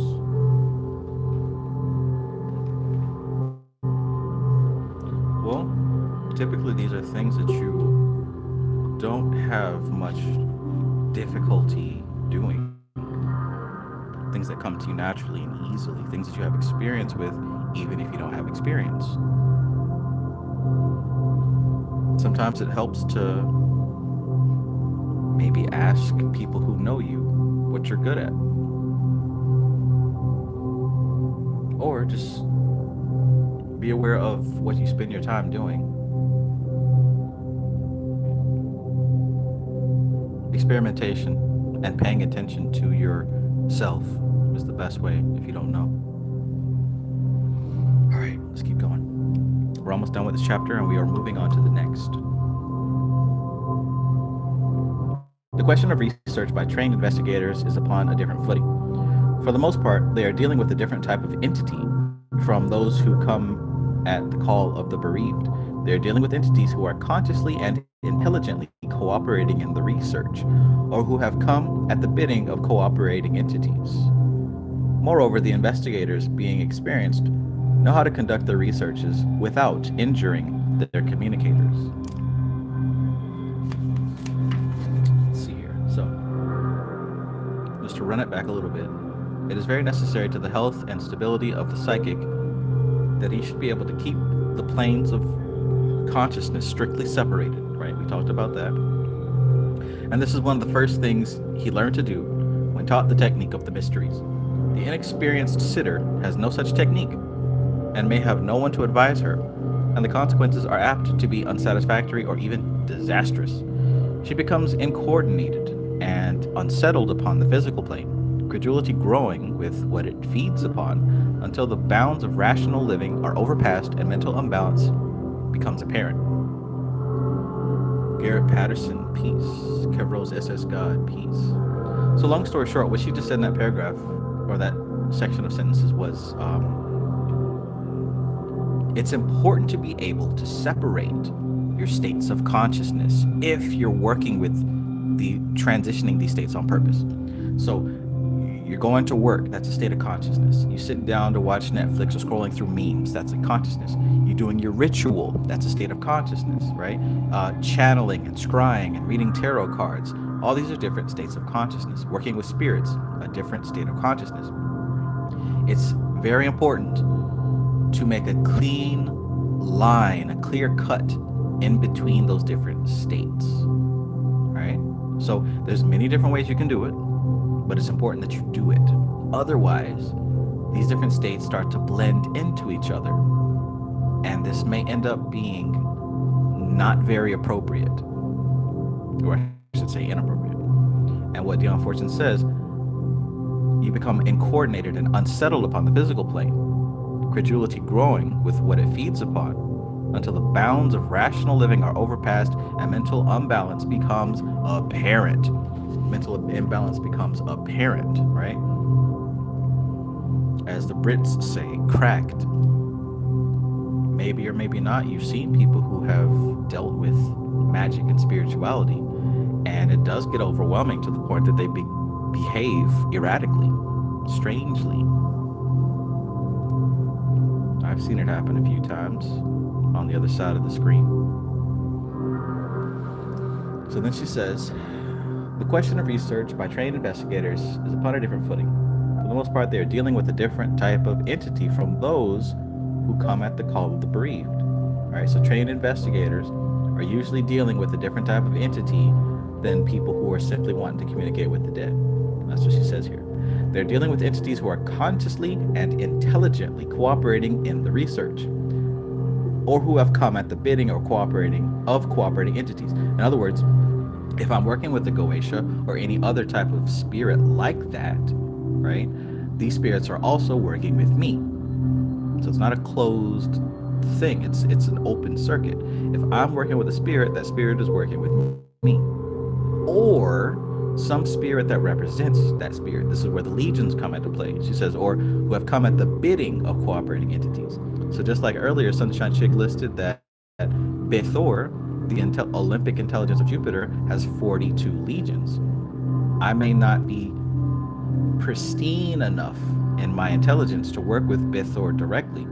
Well, typically these are things that you don't have much difficulty doing. Things that come to you naturally and easily. Things that you have experience with, even if you don't have experience. Sometimes it helps to maybe ask people who know you what you're good at. Or just be aware of what you spend your time doing. Experimentation and paying attention to yourself is the best way if you don't know. All right, let's keep going. We're almost done with this chapter and we are moving on to the next. The question of research by trained investigators is upon a different footing. For the most part, they are dealing with a different type of entity from those who come at the call of the bereaved. They are dealing with entities who are consciously and intelligently cooperating in the research, or who have come at the bidding of cooperating entities. Moreover, the investigators, being experienced, know how to conduct their researches without injuring their communicators. Let's see here. So, just to run it back a little bit, it is very necessary to the health and stability of the psychic that he should be able to keep the planes of consciousness strictly separated, right? We talked about that. And this is one of the first things he learned to do when taught the technique of the mysteries. The inexperienced sitter has no such technique and may have no one to advise her, and the consequences are apt to be unsatisfactory or even disastrous. She becomes incoordinated and unsettled upon the physical plane, credulity growing with what it feeds upon until the bounds of rational living are overpassed and mental imbalance becomes apparent. Garrett Patterson, peace. Kev Rose, SS God, peace. So, long story short, what she just said in that paragraph, or that section of sentences, was it's important to be able to separate your states of consciousness if you're working with the transitioning these states on purpose. So you're going to work, that's a state of consciousness. You sit down to watch Netflix or scrolling through memes, that's a consciousness. You're doing your ritual, that's a state of consciousness, right? Channeling and scrying and reading tarot cards, all these are different states of consciousness. Working with spirits, a different state of consciousness. It's very important to make a clean line, a clear cut in between those different states, right? So there's many different ways you can do it, but it's important that you do it. Otherwise, these different states start to blend into each other, and this may end up being not very appropriate, or I should say inappropriate. And what Dion Fortune says, you become incoordinated and unsettled upon the physical plane, credulity growing with what it feeds upon, until the bounds of rational living are overpassed and mental imbalance becomes apparent. Mental imbalance becomes apparent, right? As the Brits say, cracked. Maybe or maybe not, you've seen people who have dealt with magic and spirituality, and it does get overwhelming to the point that they behave erratically, strangely. I've seen it happen a few times on the other side of the screen. So then she says, the question of research by trained investigators is upon a different footing. For the most part, they are dealing with a different type of entity from those who come at the call of the bereaved. All right, so trained investigators are usually dealing with a different type of entity than people who are simply wanting to communicate with the dead. That's what she says here. They're dealing with entities who are consciously and intelligently cooperating in the research, or who have come at the bidding or cooperating entities. In other words, if I'm working with the Goetia or any other type of spirit like that, right, these spirits are also working with me. So it's not a closed thing. It's an open circuit. If I'm working with a spirit, that spirit is working with me. Or some spirit that represents that spirit. This is where the legions come into play. She says, or who have come at the bidding of cooperating entities. So just like earlier, Sunshine Chick listed that Bethor, the Olympic intelligence of Jupiter, has 42 legions. I may not be pristine enough in my intelligence to work with Bethor directly,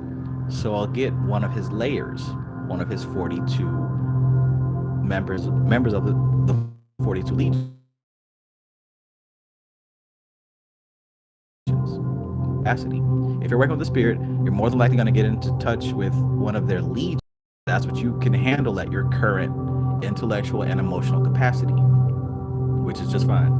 so I'll get one of his layers, one of his 42 members of the 42 legions. Capacity. If you're working with the spirit, you're more than likely going to get into touch with one of their legions. That's what you can handle at your current intellectual and emotional capacity, which is just fine.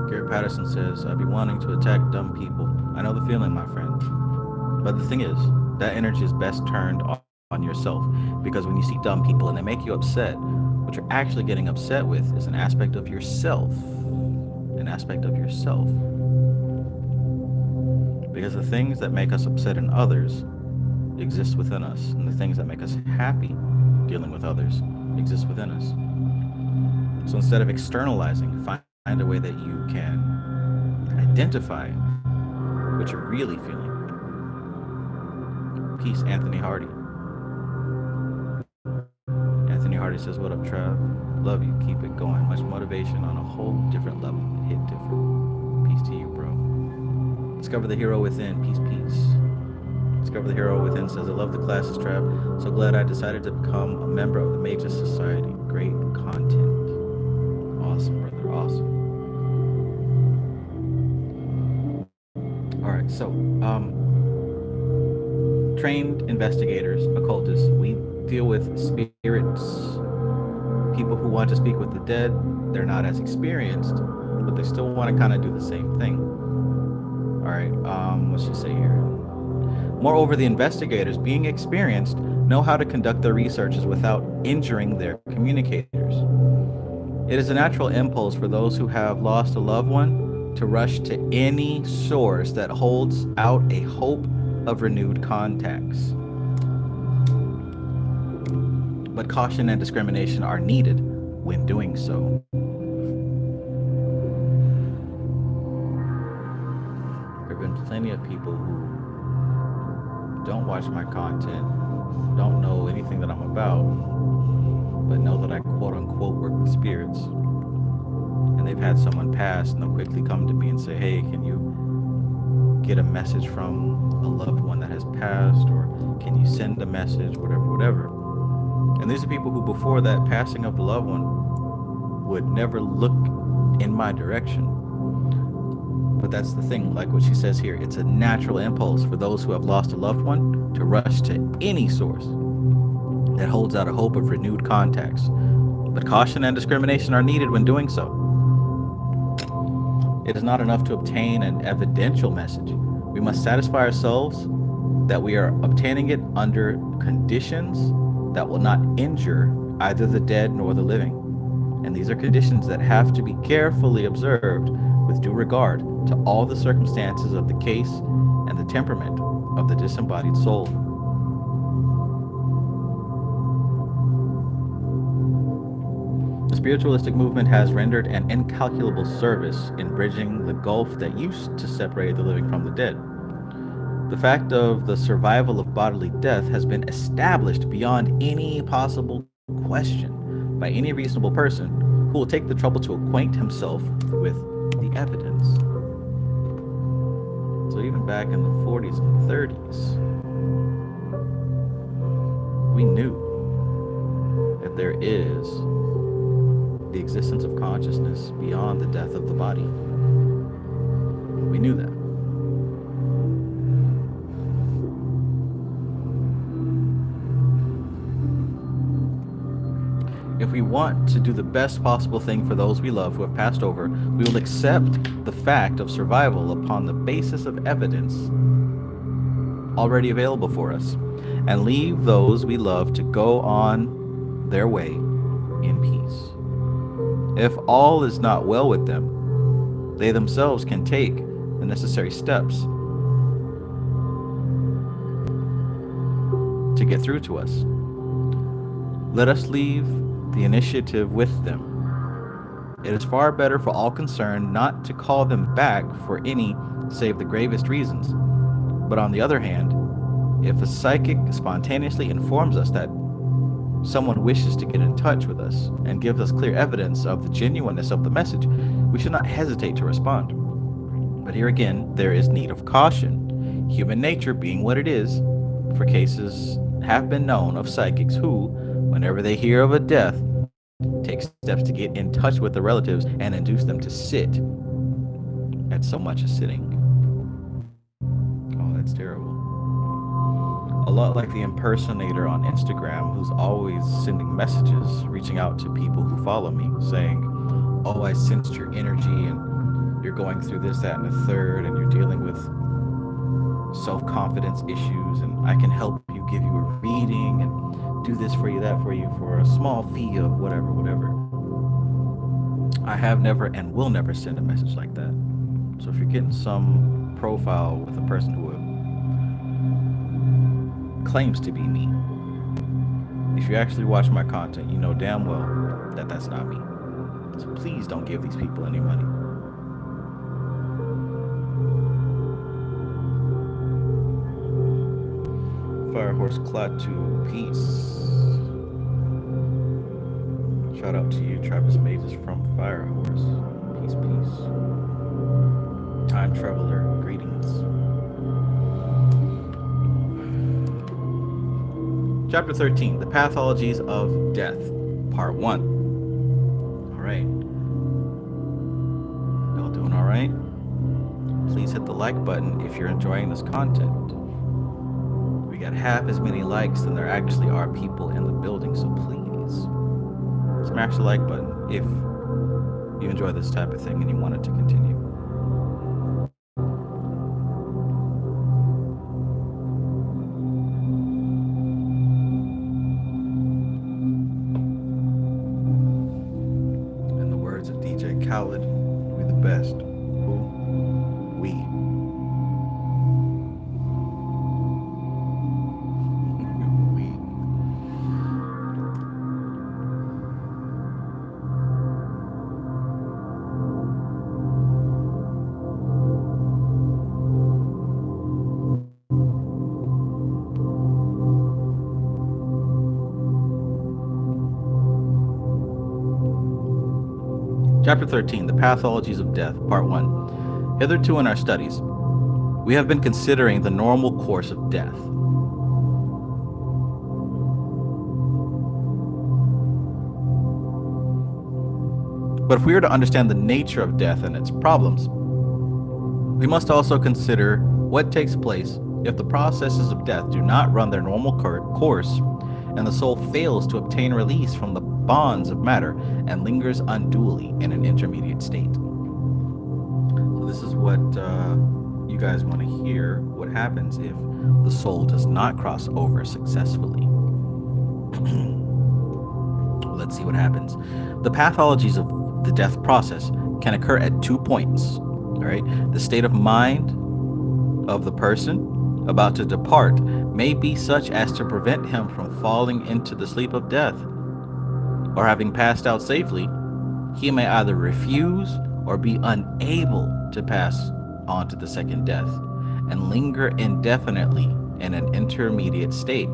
Garrett Patterson says, I'd be wanting to attack dumb people. I know the feeling, my friend. But the thing is, that energy is best turned on yourself, because when you see dumb people and they make you upset, what you're actually getting upset with is an aspect of yourself. An aspect of yourself. Because the things that make us upset in others exist within us, and the things that make us happy dealing with others exist within us. So instead of externalizing, find a way that you can identify what you're really feeling. Peace, Anthony Hardy. Anthony Hardy says, what up, Trav? Love you. Keep it going. Much motivation on a whole different level. Hit different. Peace to you, bro. Discover the hero within. Peace, peace. Discover the hero within says, I love the classes, Trav. So glad I decided to become a member of the Magus Society. Great content. Awesome, brother. Awesome. So, trained investigators, occultists, we deal with spirits, people who want to speak with the dead. They're not as experienced, but they still want to kind of do the same thing. All right, what's she say here? Moreover, the investigators, being experienced, know how to conduct their researches without injuring their communicators. It is a natural impulse for those who have lost a loved one to rush to any source that holds out a hope of renewed contacts. But caution and discrimination are needed when doing so. There have been plenty of people who don't watch my content, don't know anything that I'm about, but know that I quote unquote work with spirits. And they've had someone pass and they'll quickly come to me and say, hey, can you get a message from a loved one that has passed? Or can you send a message? Whatever. And these are people who, before that passing of the loved one, would never look in my direction. But that's the thing, like what she says here, it's a natural impulse for those who have lost a loved one to rush to any source that holds out a hope of renewed contacts. But caution and discrimination are needed when doing so. It is not enough to obtain an evidential message. We must satisfy ourselves that we are obtaining it under conditions that will not injure either the dead nor the living. And these are conditions that have to be carefully observed with due regard to all the circumstances of the case and the temperament of the disembodied soul. The spiritualistic movement has rendered an incalculable service in bridging the gulf that used to separate the living from the dead. The fact of the survival of bodily death has been established beyond any possible question by any reasonable person who will take the trouble to acquaint himself with the evidence. So even back in the 40s and 30s, we knew that there is the existence of consciousness beyond the death of the body. We knew that. If we want to do the best possible thing for those we love who have passed over, we will accept the fact of survival upon the basis of evidence already available for us, and leave those we love to go on their way in peace. If all is not well with them, they themselves can take the necessary steps to get through to us. Let us leave the initiative with them. It is far better for all concerned not to call them back for any save the gravest reasons. But on the other hand, if a psychic spontaneously informs us that someone wishes to get in touch with us and gives us clear evidence of the genuineness of the message, we should not hesitate to respond. But here again, there is need of caution, human nature being what it is, for cases have been known of psychics who, whenever they hear of a death, take steps to get in touch with the relatives and induce them to sit at so much as sitting. Oh, that's terrible. A lot like the impersonator on Instagram who's always sending messages, reaching out to people who follow me, saying, oh, I sensed your energy and you're going through this, that, and the third, and you're dealing with self-confidence issues, and I can help you, give you a reading, and do this for you, that for you, for a small fee of whatever. I have never and will never send a message like that. So if you're getting some profile with a person who claims to be me, if you actually watch my content, you know damn well that that's not me. So please don't give these people any money. Firehorse Klaatu, peace. Shout out to you, Travis Magus from Firehorse. Peace. Time Traveler, greetings. Chapter 13, The Pathologies of Death, Part 1. All right. Y'all doing all right? Please hit the like button if you're enjoying this content. We got half as many likes than there actually are people in the building, so please smash the like button if you enjoy this type of thing and you want it to continue. In the words of DJ Khaled, we the best. Who? We. We. Chapter 13, The Pathologies of Death, Part 1. Hitherto in our studies, we have been considering the normal course of death. But if we are to understand the nature of death and its problems, we must also consider what takes place if the processes of death do not run their normal course and the soul fails to obtain release from the bonds of matter and lingers unduly in an intermediate state. So this is what you guys want to hear, what happens if the soul does not cross over successfully. Let's see what happens. The pathologies of the death process can occur at 2 points. All right, the state of mind of the person about to depart may be such as to prevent him from falling into the sleep of death, or having passed out safely, he may either refuse or be unable to pass on to the second death and linger indefinitely in an intermediate state,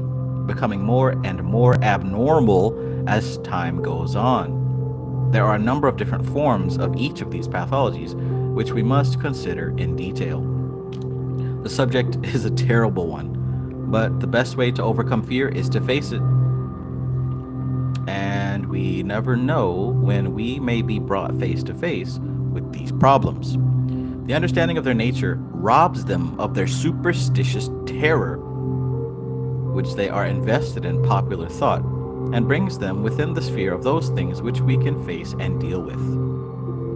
becoming more and more abnormal as time goes on. There are a number of different forms of each of these pathologies, which we must consider in detail. The subject is a terrible one, but the best way to overcome fear is to face it. And we never know when we may be brought face to face with these problems. The understanding of their nature robs them of their superstitious terror, which they are invested in popular thought, and brings them within the sphere of those things which we can face and deal with.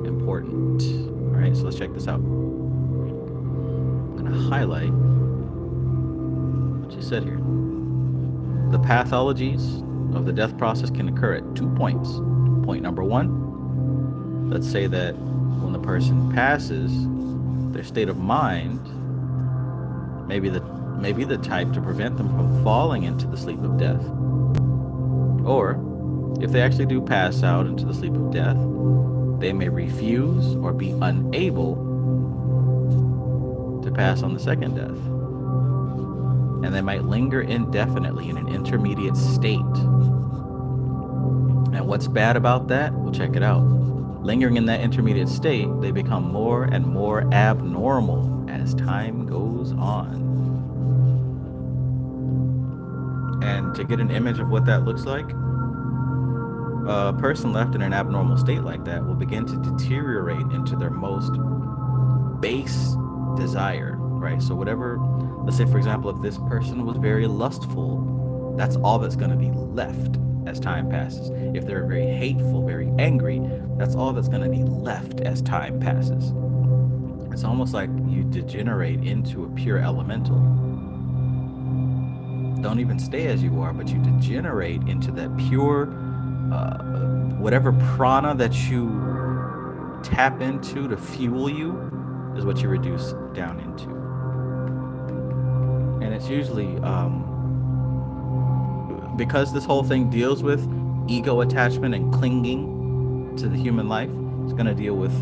Important. All right, so let's check this out. I'm going to highlight what you said here. The pathologies of the death process can occur at 2 points. Point number 1, let's say that when the person passes, their state of mind may be the type to prevent them from falling into the sleep of death. Or if they actually do pass out into the sleep of death, they may refuse or be unable to pass on the second death. And they might linger indefinitely in an intermediate state. And what's bad about that? We'll check it out. Lingering in that intermediate state, they become more and more abnormal as time goes on. And to get an image of what that looks like, a person left in an abnormal state like that will begin to deteriorate into their most base desire, right? So whatever, let's say for example, if this person was very lustful, that's all that's going to be left as time passes. If they're very hateful, very angry, that's all that's going to be left as time passes. It's almost like you degenerate into a pure elemental. Don't even stay as you are, but you degenerate into that pure, whatever prana that you tap into to fuel you is what you reduce down into. And it's usually, because this whole thing deals with ego attachment and clinging to the human life, it's going to deal with,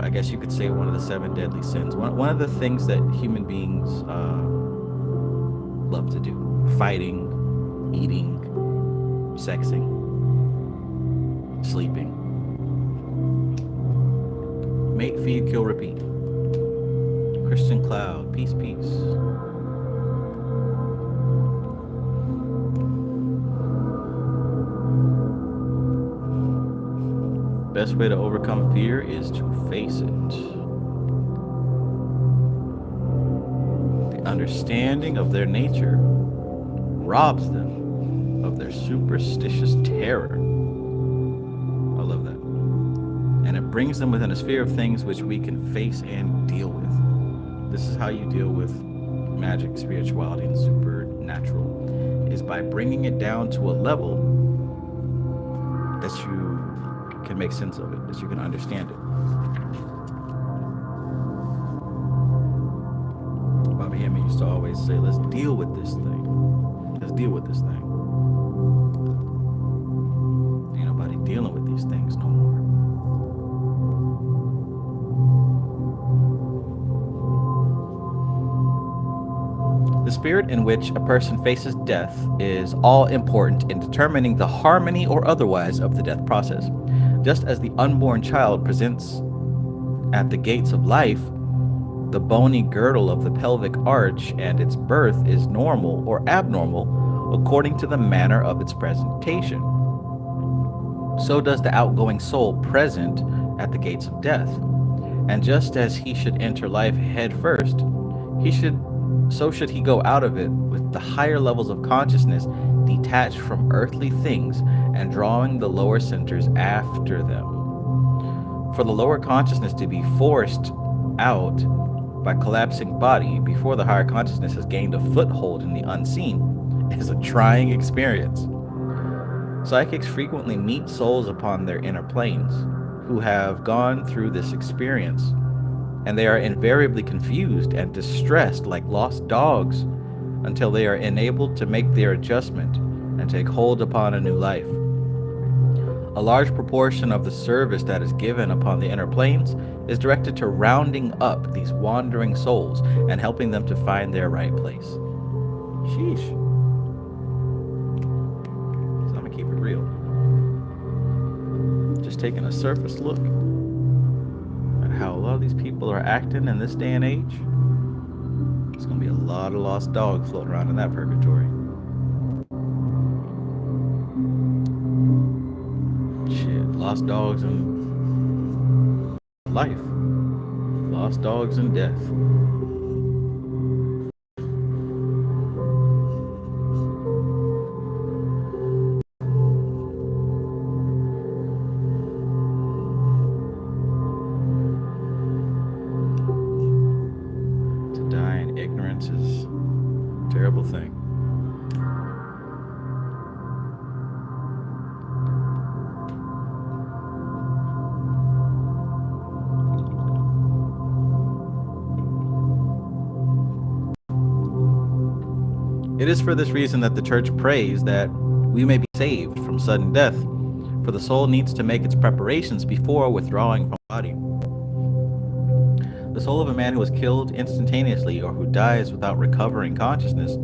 I guess you could say, one of the 7 deadly sins. One of the things that human beings love to do: fighting, eating, sexing, sleeping. Mate, feed, kill, repeat. Christian Cloud, peace, peace. Best way to overcome fear is to face it. understanding of their nature robs them of their superstitious terror. I love that. And it brings them within a sphere of things which we can face and deal with. This is how you deal with magic, spirituality, and supernatural, is by bringing it down to a level that you can make sense of it, that you can understand it. Bobby Hemming used to always say, let's deal with this thing. Let's deal with this thing. Ain't nobody dealing with these things no more. The spirit in which a person faces death is all important in determining the harmony or otherwise of the death process. Just as the unborn child presents at the gates of life the bony girdle of the pelvic arch, and its birth is normal or abnormal according to the manner of its presentation, so does the outgoing soul present at the gates of death. And just as he should enter life head first, so should he go out of it with the higher levels of consciousness detached from earthly things and drawing the lower centers after them. For the lower consciousness to be forced out by collapsing body before the higher consciousness has gained a foothold in the unseen is a trying experience. Psychics frequently meet souls upon their inner planes who have gone through this experience, and they are invariably confused and distressed like lost dogs until they are enabled to make their adjustment and take hold upon a new life. A large proportion of the service that is given upon the inner planes is directed to rounding up these wandering souls and helping them to find their right place. Sheesh. So I'm gonna keep it real. Just taking a surface look at how a lot of these people are acting in this day and age. There's gonna be a lot of lost dogs floating around in that purgatory. Shit, lost dogs and life. Lost dogs and death. To die in ignorance is a terrible thing. It is for this reason that the church prays that we may be saved from sudden death, for the soul needs to make its preparations before withdrawing from the body. The soul of a man who is killed instantaneously or who dies without recovering consciousness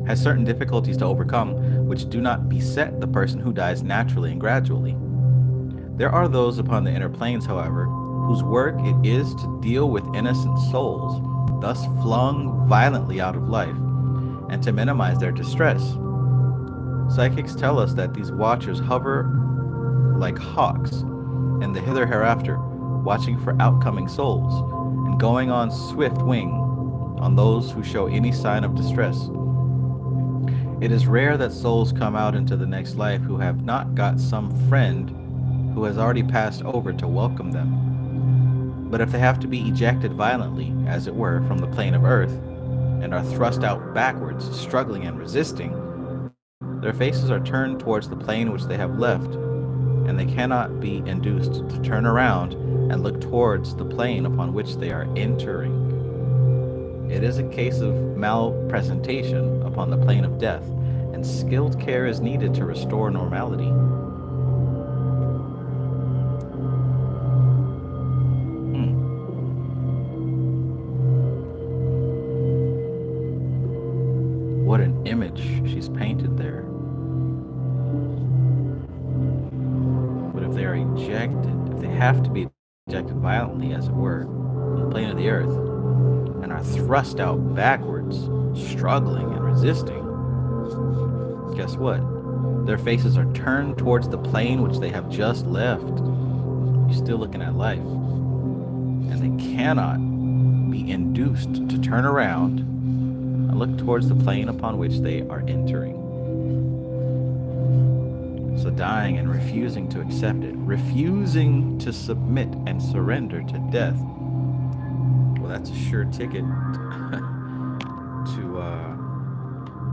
has certain difficulties to overcome, which do not beset the person who dies naturally and gradually. There are those upon the inner planes, however, whose work it is to deal with innocent souls, thus flung violently out of life, and to minimize their distress. Psychics tell us that these watchers hover like hawks in the hither hereafter, watching for outcoming souls, and going on swift wing on those who show any sign of distress. It is rare that souls come out into the next life who have not got some friend who has already passed over to welcome them. But if they have to be ejected violently, as it were, from the plane of earth, and are thrust out backwards, struggling and resisting, their faces are turned towards the plane which they have left, and they cannot be induced to turn around and look towards the plane upon which they are entering. It is a case of malpresentation upon the plane of death, and skilled care is needed to restore normality. What an image she's painted there. But if they are ejected, if they have to be ejected violently, as it were, from the plane of the earth, and are thrust out backwards, struggling and resisting, guess what? Their faces are turned towards the plane which they have just left. You're still looking at life. And they cannot be induced to turn around and look towards the plane upon which they are entering. So dying and refusing to accept it, refusing to submit and surrender to death, well, that's a sure ticket to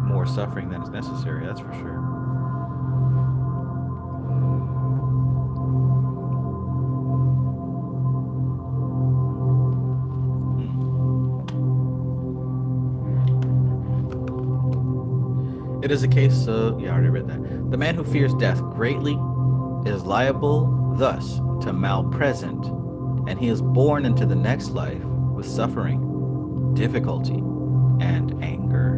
more suffering than is necessary, that's for sure. It is a case of, yeah, I already read that. The man who fears death greatly is liable thus to malpresent, and he is born into the next life with suffering, difficulty, and anger.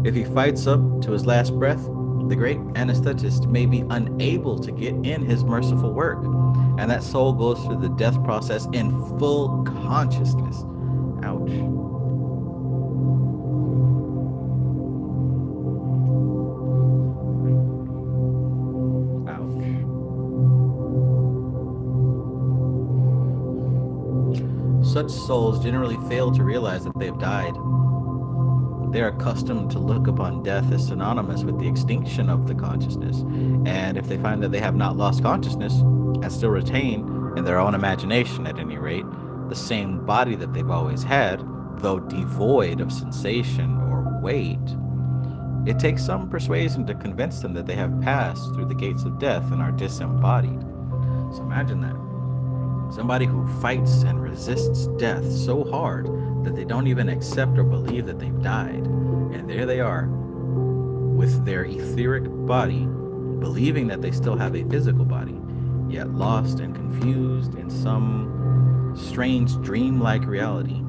If he fights up to his last breath, the great anesthetist may be unable to get in his merciful work, and that soul goes through the death process in full consciousness. Ouch. Such souls generally fail to realize that they have died. They are accustomed to look upon death as synonymous with the extinction of the consciousness, and if they find that they have not lost consciousness and still retain, in their own imagination at any rate, the same body that they've always had, though devoid of sensation or weight, it takes some persuasion to convince them that they have passed through the gates of death and are disembodied. So imagine that. Somebody who fights and resists death so hard that they don't even accept or believe that they've died. And there they are, with their etheric body, believing that they still have a physical body, yet lost and confused in some strange dream-like reality.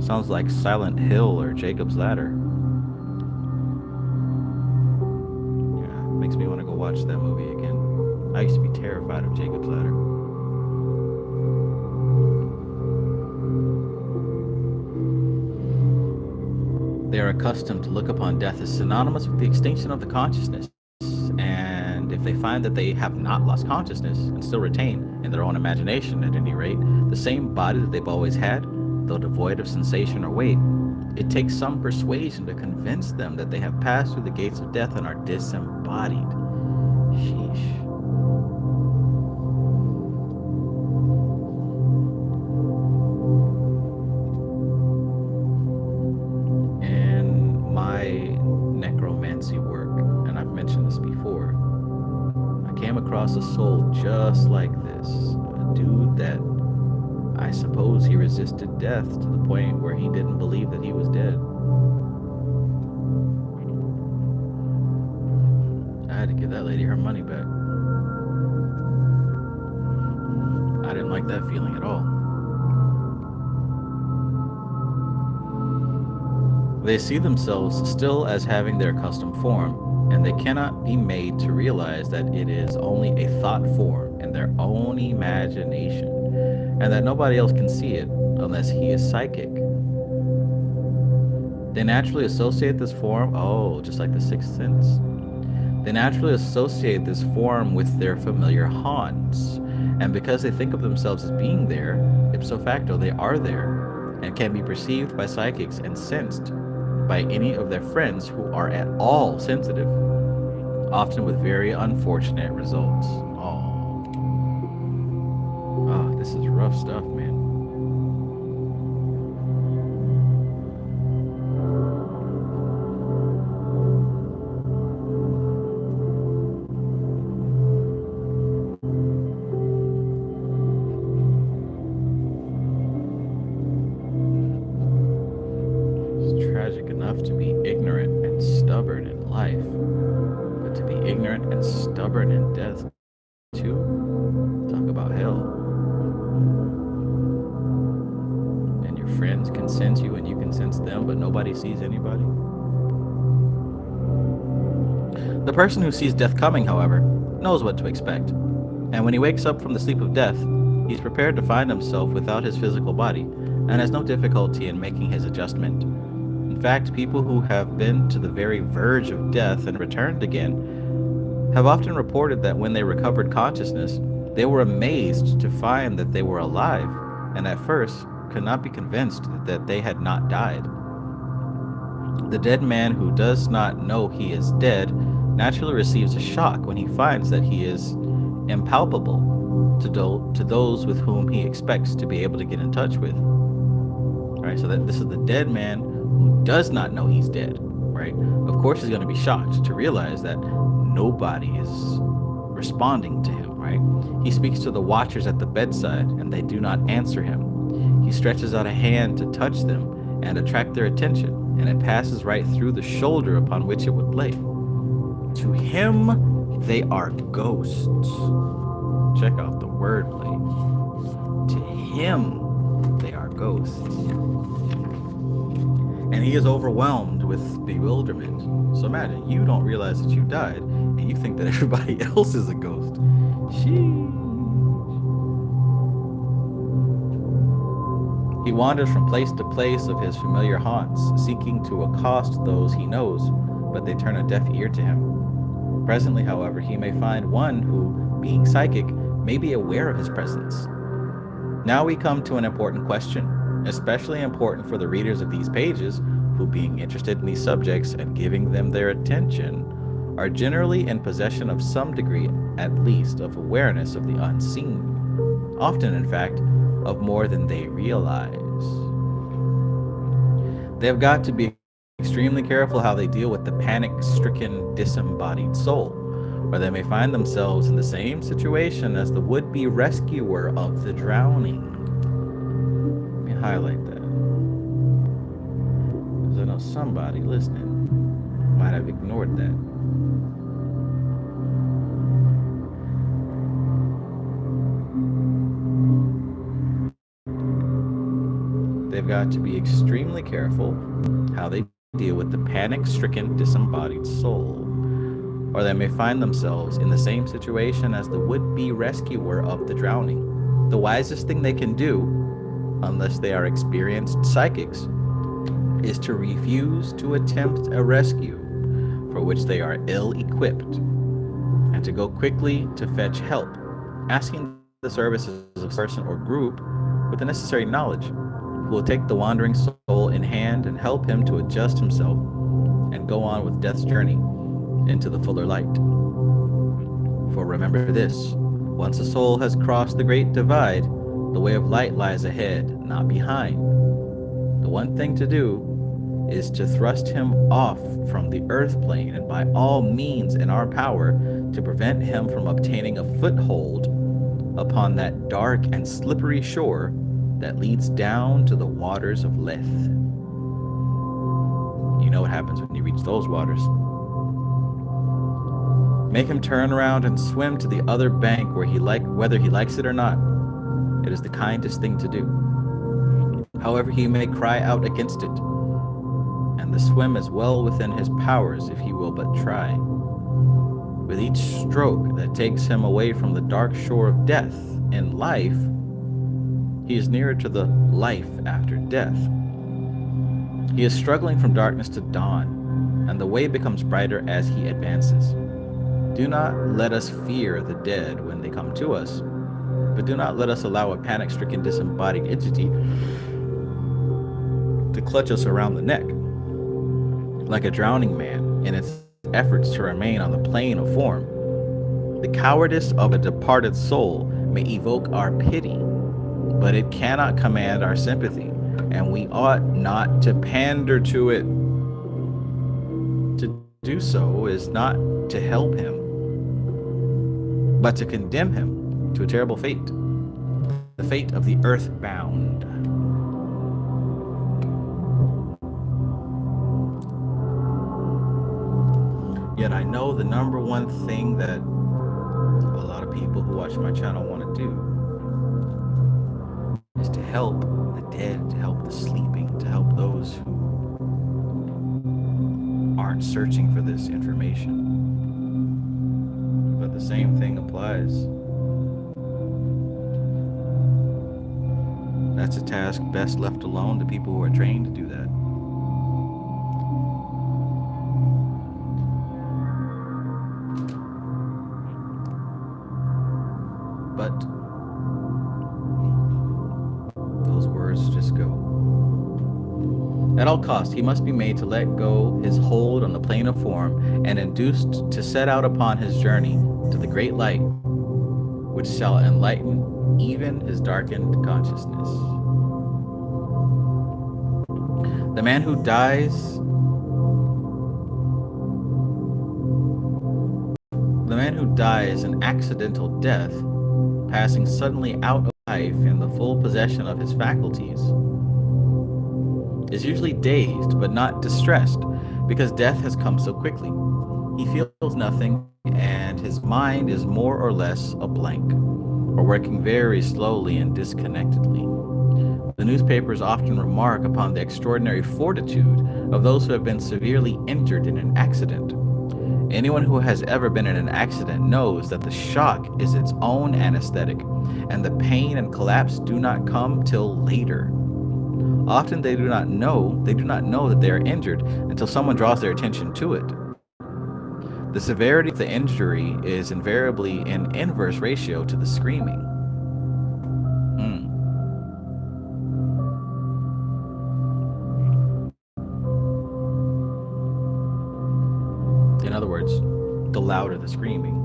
Sounds like Silent Hill or Jacob's Ladder. Yeah, makes me want to go watch that movie again. I used to be terrified of Jacob's Ladder. They are accustomed to look upon death as synonymous with the extinction of the consciousness. And if they find that they have not lost consciousness and still retain, in their own imagination at any rate, the same body that they've always had, though devoid of sensation or weight, it takes some persuasion to convince them that they have passed through the gates of death and are disembodied. Sheesh. Across a soul just like this, a dude that I suppose he resisted death to the point where he didn't believe that he was dead. I had to give that lady her money back. I didn't like that feeling at all. They see themselves still as having their accustomed form, and they cannot be made to realize that it is only a thought form in their own imagination, and that nobody else can see it unless he is psychic. They naturally associate this form, just like the sixth sense. They naturally associate this form with their familiar haunts, and because they think of themselves as being there, ipso facto they are there, and can be perceived by psychics and sensed by any of their friends who are at all sensitive, often with very unfortunate results. This is rough stuff, man. To be ignorant and stubborn in life, but to be ignorant and stubborn in death too. Talk about hell. And your friends can sense you and you can sense them, but nobody sees anybody. The person who sees death coming, however, knows what to expect, and when he wakes up from the sleep of death, he's prepared to find himself without his physical body and has no difficulty in making his adjustment. In fact, people who have been to the very verge of death and returned again have often reported that when they recovered consciousness, They were amazed to find that they were alive, and at first could not be convinced that they had not died. The dead man who does not know he is dead naturally receives a shock when he finds that he is impalpable to those with whom he expects to be able to get in touch with. Right, so that this is the dead man who does not know he's dead. Right, of course he's going to be shocked to realize that nobody is responding to him. Right, he speaks to the watchers at the bedside, and they do not answer him. He stretches out a hand to touch them and attract their attention, and it passes right through the shoulder upon which it would lay. To him, they are ghosts. Check out the wordplay. To him, they are ghosts. And he is overwhelmed with bewilderment. So imagine, you don't realize that you died, and you think that everybody else is a ghost. Sheesh. He wanders from place to place of his familiar haunts, seeking to accost those he knows, but they turn a deaf ear to him. Presently, however, he may find one who, being psychic, may be aware of his presence. Now we come to an important question, especially important for the readers of these pages, who, being interested in these subjects and giving them their attention, are generally in possession of some degree, at least, of awareness of the unseen, often, in fact, of more than they realize. They have got to be extremely careful how they deal with the panic-stricken, disembodied soul, or they may find themselves in the same situation as the would-be rescuer of the drowning. Let me highlight that, because I know somebody listening might have ignored that. They've got to be extremely careful how they deal with the panic-stricken, disembodied soul, or they may find themselves in the same situation as the would-be rescuer of the drowning. The wisest thing they can do, unless they are experienced psychics, is to refuse to attempt a rescue for which they are ill-equipped, and to go quickly to fetch help, asking the services of a person or group with the necessary knowledge, who will take the wandering soul in hand and help him to adjust himself and go on with death's journey into the fuller light. For remember this, once a soul has crossed the great divide, the way of light lies ahead, not behind. The one thing to do is to thrust him off from the earth plane, and by all means in our power to prevent him from obtaining a foothold upon that dark and slippery shore that leads down to the waters of Leth. You know what happens when you reach those waters. Make him turn around and swim to the other bank whether he likes it or not. It is the kindest thing to do. However, he may cry out against it, and the swim is well within his powers if he will but try. With each stroke that takes him away from the dark shore of death in life, he is nearer to the life after death. He is struggling from darkness to dawn, and the way becomes brighter as he advances. Do not let us fear the dead when they come to us, but do not let us allow a panic-stricken, disembodied entity to clutch us around the neck, like a drowning man in its efforts to remain on the plane of form. The cowardice of a departed soul may evoke our pity, but it cannot command our sympathy, and we ought not to pander to it. To do so is not to help him, but to condemn him to a terrible fate, the fate of the earthbound. Yet I know the number one thing that a lot of people who watch my channel want to do is to help the dead, to help the sleeping, to help those who aren't searching for this information. But the same thing applies. That's a task best left alone to people who are trained to do that. But At all costs, he must be made to let go his hold on the plane of form and induced to set out upon his journey to the great light which shall enlighten even his darkened consciousness. The man who dies the man who dies an accidental death, passing suddenly out of life in the full possession of his faculties, is usually dazed but not distressed because death has come so quickly. He feels nothing and his mind is more or less a blank, or working very slowly and disconnectedly. The newspapers often remark upon the extraordinary fortitude of those who have been severely injured in an accident. Anyone who has ever been in an accident knows that the shock is its own anesthetic, and the pain and collapse do not come till later. Often they do not know that they are injured until someone draws their attention to it. The severity of the injury is invariably in inverse ratio to the screaming. Mm. In other words, the louder the screaming,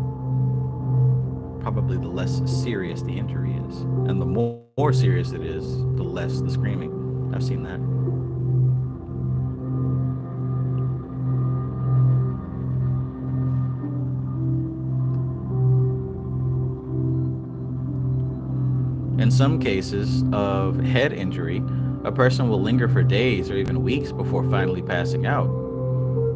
probably the less serious the injury is. And the more serious it is, the less the screaming. I've seen that. In some cases of head injury, a person will linger for days or even weeks before finally passing out.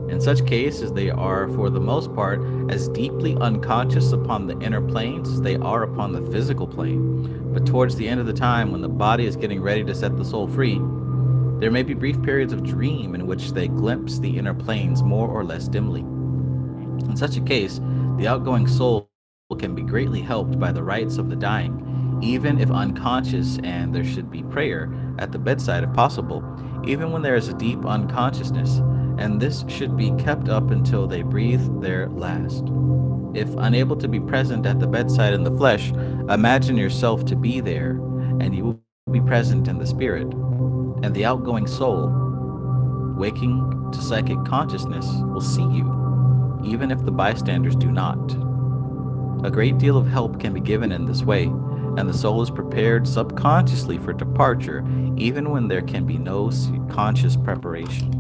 In such cases, they are, for the most part, as deeply unconscious upon the inner planes as they are upon the physical plane. But towards the end of the time, when the body is getting ready to set the soul free, there may be brief periods of dream in which they glimpse the inner planes more or less dimly. In such a case, the outgoing soul can be greatly helped by the rites of the dying, even if unconscious, and there should be prayer at the bedside if possible, even when there is a deep unconsciousness, and this should be kept up until they breathe their last. If unable to be present at the bedside in the flesh, imagine yourself to be there, and you will be present in the spirit, and the outgoing soul, waking to psychic consciousness, will see you, even if the bystanders do not. A great deal of help can be given in this way, and the soul is prepared subconsciously for departure, even when there can be no conscious preparation.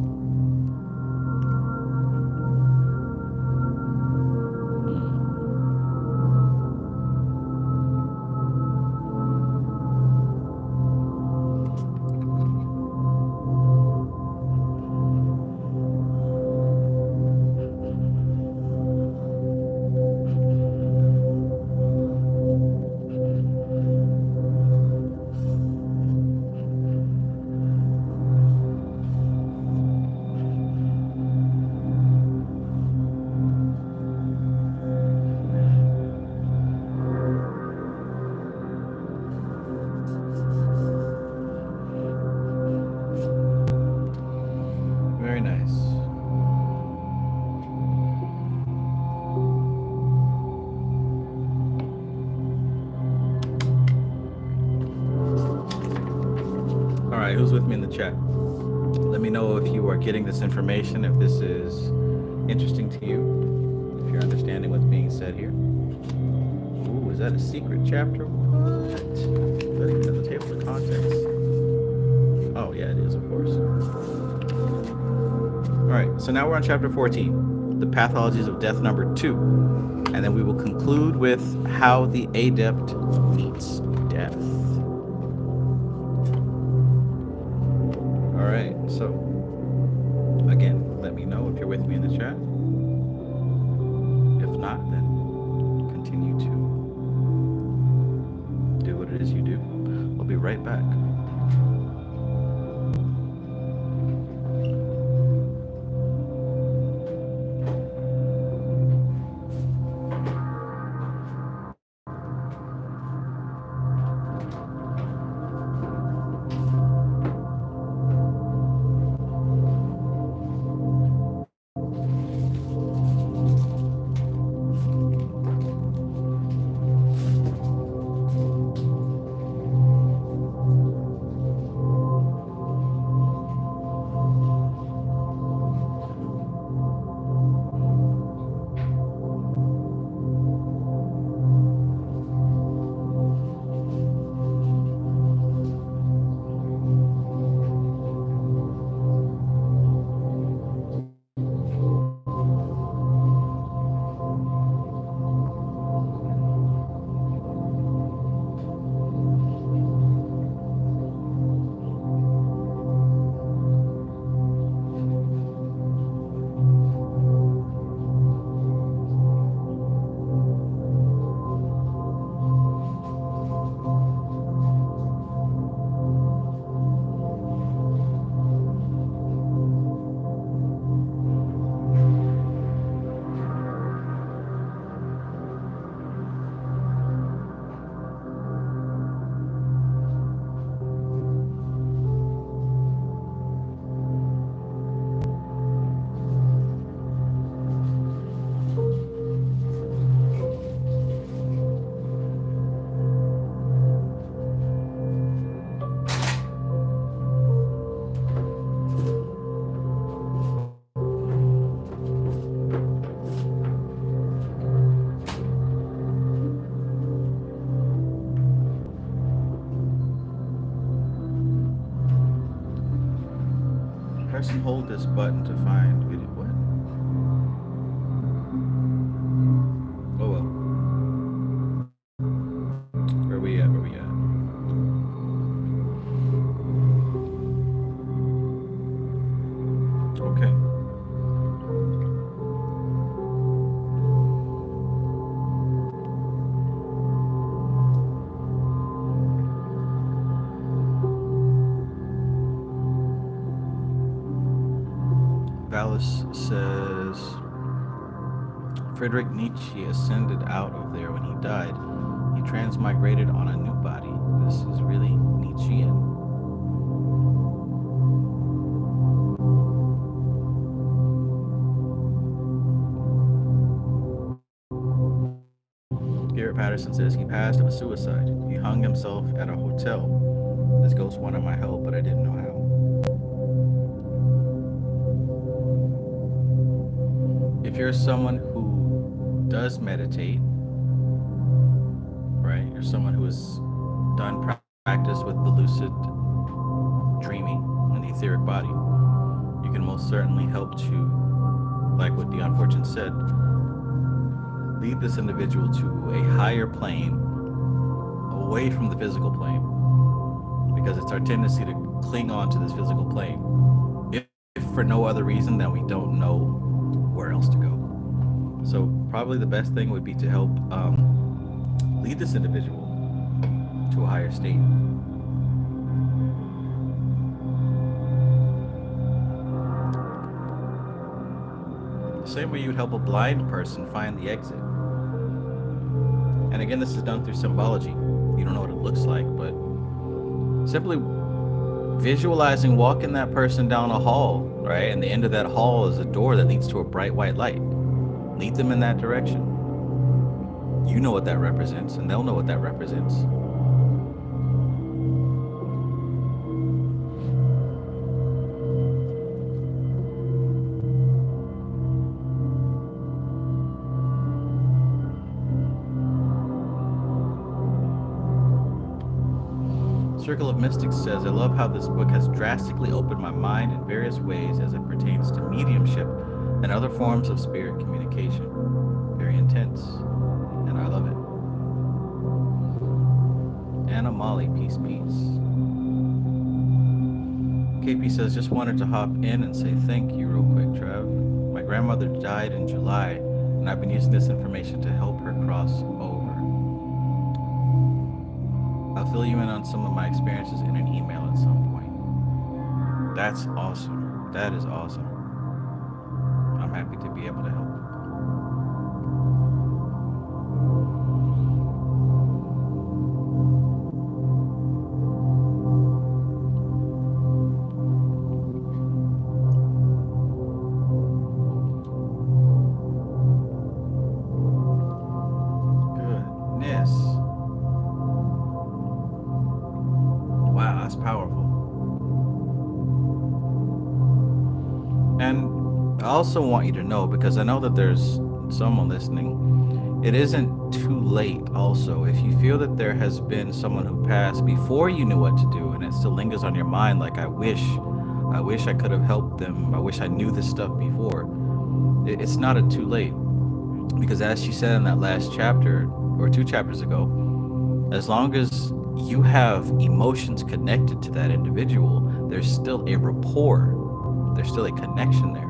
Very nice. All right, who's with me in the chat? Let me know if you are getting this information, if this is interesting to you, if you're understanding what's being said here. Ooh, is that a secret chapter? What? Is that even in the table of contents? Oh, yeah, it is, of course. All right, so now we're on chapter 14, the pathologies of death number 2. And then we will conclude with how the adept meets death. All right, so again, let me know if you're with me in the chat. If not, then continue to do what it is you do. We'll be right back. Press and hold this button to find video. What? Oh well. Where we at? Where we at? Okay. Valis says Friedrich Nietzsche ascended out of there when he died. He transmigrated on a new body. This is really Nietzschean. Garrett Patterson says he passed of a suicide. He hung himself at a hotel. This ghost wanted my help, but I didn't know how. If you're someone who does meditate, right? You're someone who has done practice with the lucid dreaming and the etheric body. You can most certainly help to, like what Dion Fortune said, lead this individual to a higher plane, away from the physical plane, because it's our tendency to cling on to this physical plane, if for no other reason than we don't know where else to go. So probably the best thing would be to help lead this individual to a higher state. The same way you would help a blind person find the exit. And again, this is done through symbology. You don't know what it looks like, but simply visualizing walking that person down a hall, right? And the end of that hall is a door that leads to a bright white light. Lead them in that direction. You know what that represents, and they'll know what that represents. Circle of Mystics says, I love how this book has drastically opened my mind in various ways as it pertains to mediumship and other forms of spirit communication. Very intense, and I love it. Anna Molly, peace, peace. KP says, just wanted to hop in and say thank you real quick, Trev. My grandmother died in July, and I've been using this information to help her cross over. I'll fill you in on some of my experiences in an email at some point. That's awesome. That is awesome. I'm happy to be able to help. I also want you to know, because I know that there's someone listening, it isn't too late also. If you feel that there has been someone who passed before you knew what to do and it still lingers on your mind, like I wish I could have helped them, I wish I knew this stuff before, it's not too late. Because as she said in that last chapter, or 2 chapters ago, as long as you have emotions connected to that individual, there's still a rapport, there's still a connection there.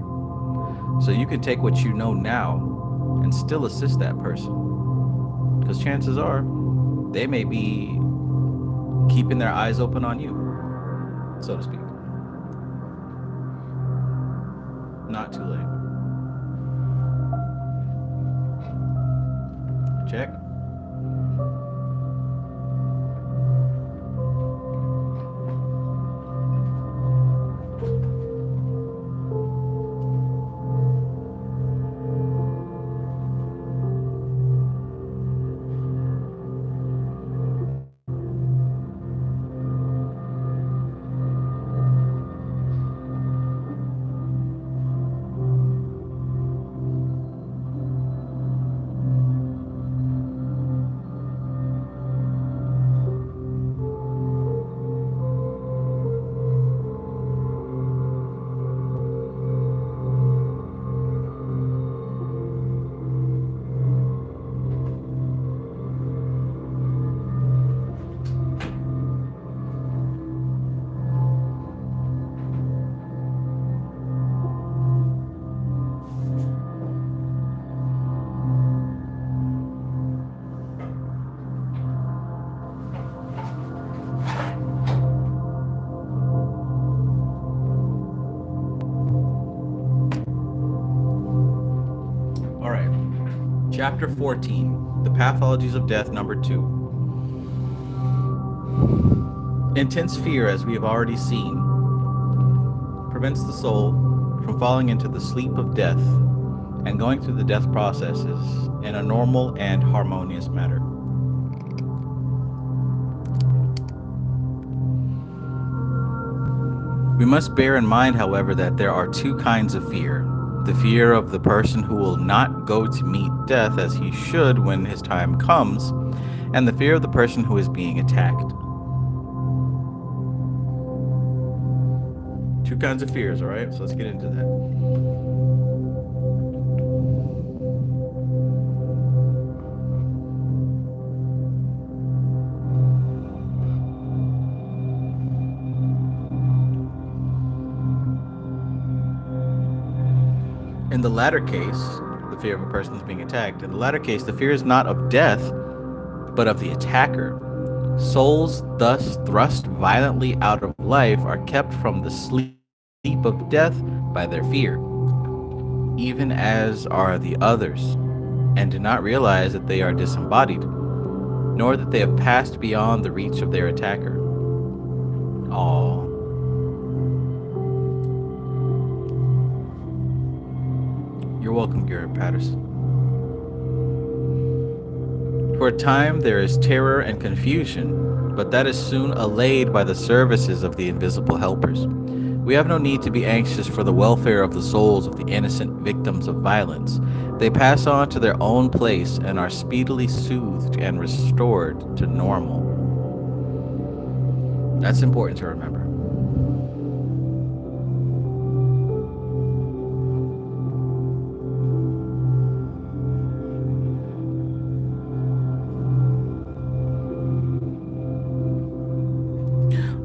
So you can take what you know now and still assist that person. Because chances are, they may be keeping their eyes open on you, so to speak. Not too late. Check. Chapter 14, The Pathologies of Death, number 2. Intense fear, as we have already seen, prevents the soul from falling into the sleep of death and going through the death processes in a normal and harmonious manner. We must bear in mind, however, that there are two kinds of fear: the fear of the person who will not go to meet death as he should when his time comes, and the fear of the person who is being attacked. Two kinds of fears, all right? So let's get into that. In the latter case, the fear of a person is being attacked. In the latter case, the fear is not of death, but of the attacker. Souls thus thrust violently out of life are kept from the sleep of death by their fear, even as are the others, and do not realize that they are disembodied, nor that they have passed beyond the reach of their attacker. All. You're welcome, Garrett Patterson. For a time there is terror and confusion, but that is soon allayed by the services of the invisible helpers. We have no need to be anxious for the welfare of the souls of the innocent victims of violence. They pass on to their own place and are speedily soothed and restored to normal. That's important to remember.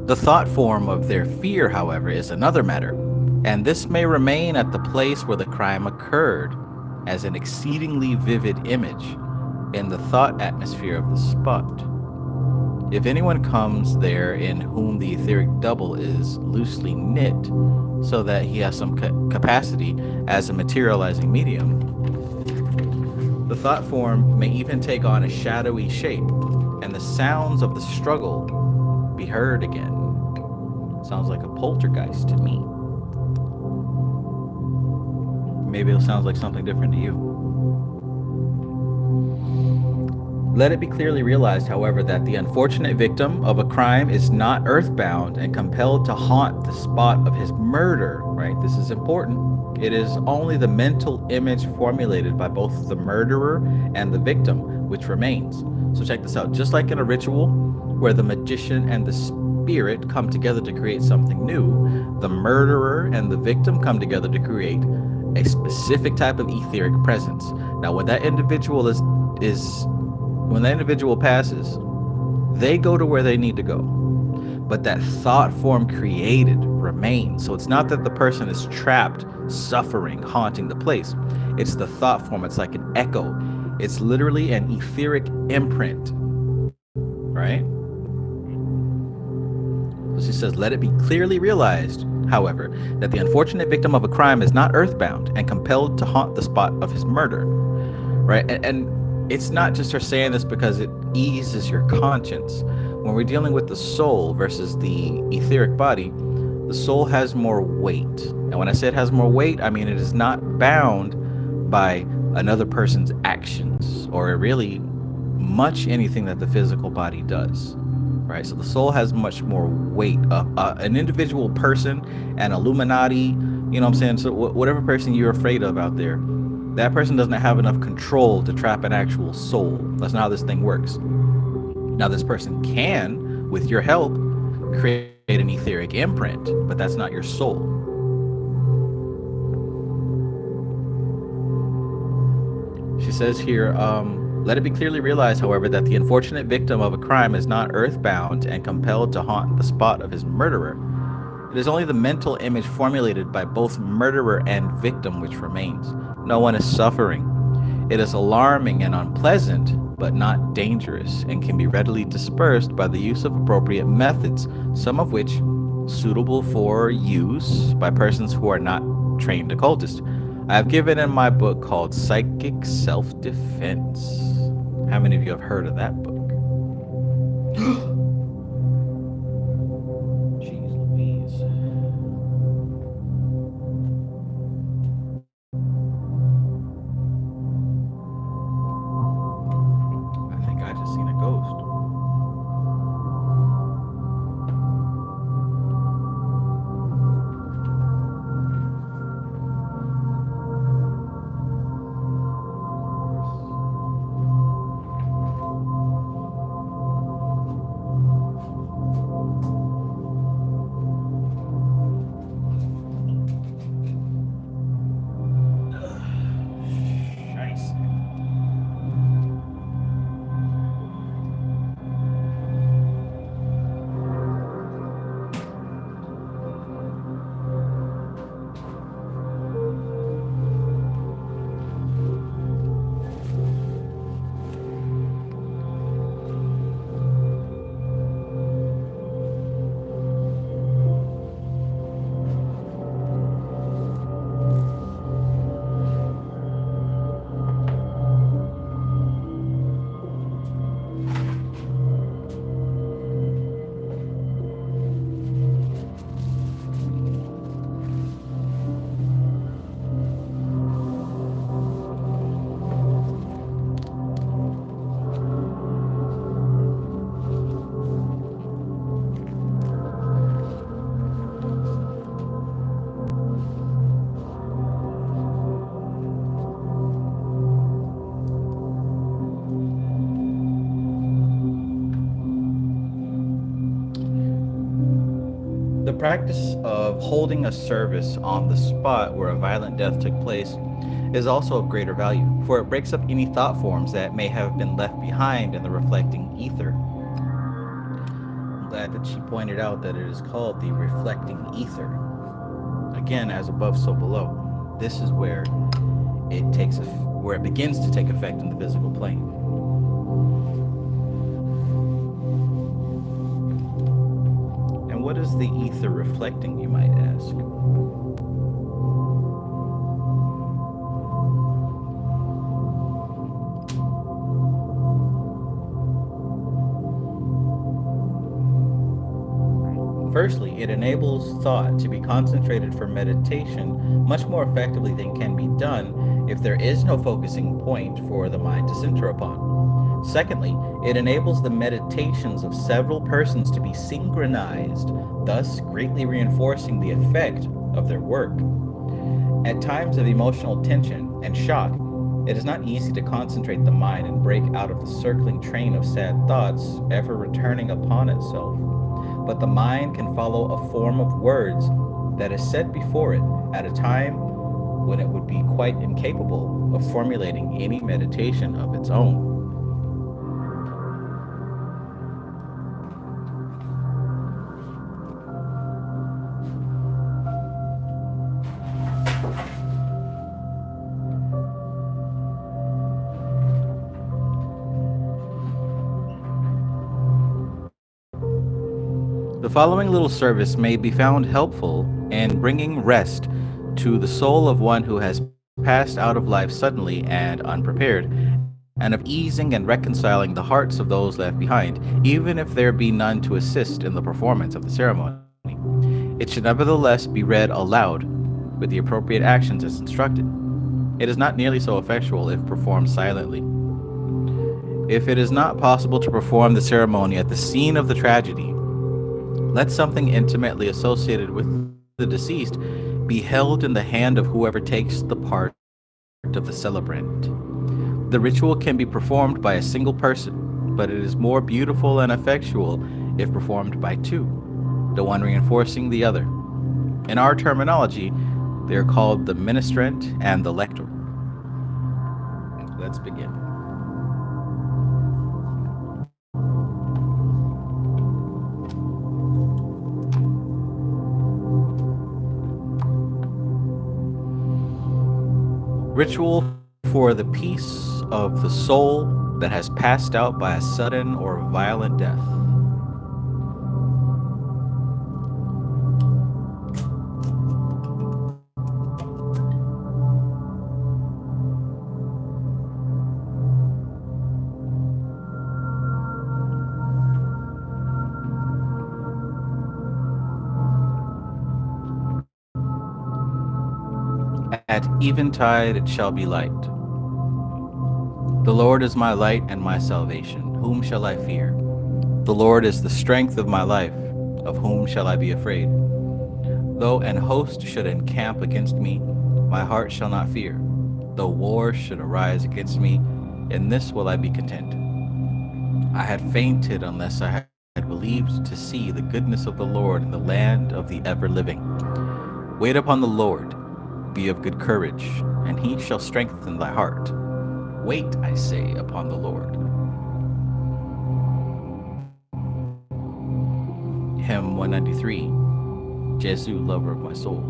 The thought form of their fear, however, is another matter, and this may remain at the place where the crime occurred as an exceedingly vivid image in the thought atmosphere of the spot. If anyone comes there in whom the etheric double is loosely knit, so that he has some capacity as a materializing medium, the thought form may even take on a shadowy shape, and the sounds of the struggle be heard again. Sounds like a poltergeist to me. Maybe it sounds like something different to you. Let it be clearly realized, however, that the unfortunate victim of a crime is not earthbound and compelled to haunt the spot of his murder, right? This is important. It is only the mental image formulated by both the murderer and the victim which remains. So check this out. Just like in a ritual where the magician and the spirit come together to create something new, the murderer and the victim come together to create a specific type of etheric presence. Now, when that individual when that individual passes, they go to where they need to go. But that thought form created remains. So it's not that the person is trapped, suffering, haunting the place. It's the thought form. It's like an echo. It's literally an etheric imprint, right? So she says, let it be clearly realized, however, that the unfortunate victim of a crime is not earthbound and compelled to haunt the spot of his murder, right? And it's not just her saying this because it eases your conscience. When we're dealing with the soul versus the etheric body, the soul has more weight. And when I say it has more weight, I mean it is not bound by another person's actions or really much anything that the physical body does, right? So the soul has much more weight. An individual person, an Illuminati, you know what I'm saying? So whatever person you're afraid of out there, that person doesn't have enough control to trap an actual soul. That's not how this thing works. Now, this person can, with your help, create an etheric imprint, but that's not your soul. She says here, let it be clearly realized, however, that the unfortunate victim of a crime is not earthbound and compelled to haunt the spot of his murderer. It is only the mental image formulated by both murderer and victim which remains. No one is suffering. It is alarming and unpleasant, but not dangerous, and can be readily dispersed by the use of appropriate methods, some of which suitable for use by persons who are not trained occultists. I've given in my book called Psychic Self Defense. How many of you have heard of that book? Jeez Louise. I think I just seen a ghost. Nice. The practice of holding a service on the spot where a violent death took place is also of greater value, for it breaks up any thought forms that may have been left behind in the reflecting ether. I'm glad that she pointed out that it is called the reflecting ether. Again, as above, so below. This is where where it begins to take effect in the physical plane. And what is the ether reflecting, you might ask? Firstly, it enables thought to be concentrated for meditation much more effectively than can be done if there is no focusing point for the mind to center upon. Secondly, it enables the meditations of several persons to be synchronized, thus greatly reinforcing the effect of their work. At times of emotional tension and shock, it is not easy to concentrate the mind and break out of the circling train of sad thoughts ever returning upon itself. But the mind can follow a form of words that is set before it at a time when it would be quite incapable of formulating any meditation of its own. The following little service may be found helpful in bringing rest to the soul of one who has passed out of life suddenly and unprepared, and of easing and reconciling the hearts of those left behind, even if there be none to assist in the performance of the ceremony. It should nevertheless be read aloud, with the appropriate actions as instructed. It is not nearly so effectual if performed silently. If it is not possible to perform the ceremony at the scene of the tragedy, let something intimately associated with the deceased be held in the hand of whoever takes the part of the celebrant. The ritual can be performed by a single person, but it is more beautiful and effectual if performed by two, the one reinforcing the other. In our terminology, they are called the ministrant and the lector. Let's begin. Ritual for the peace of the soul that has passed out by a sudden or violent death. At eventide it shall be light. The Lord is my light and my salvation. Whom shall I fear? The Lord is the strength of my life. Of whom shall I be afraid? Though an host should encamp against me, my heart shall not fear. Though war should arise against me, in this will I be content. I had fainted unless I had believed to see the goodness of the Lord in the land of the ever living. Wait upon the Lord, be of good courage, and he shall strengthen thy heart. Wait, I say, upon the Lord. Hymn 193, Jesu, lover of my soul.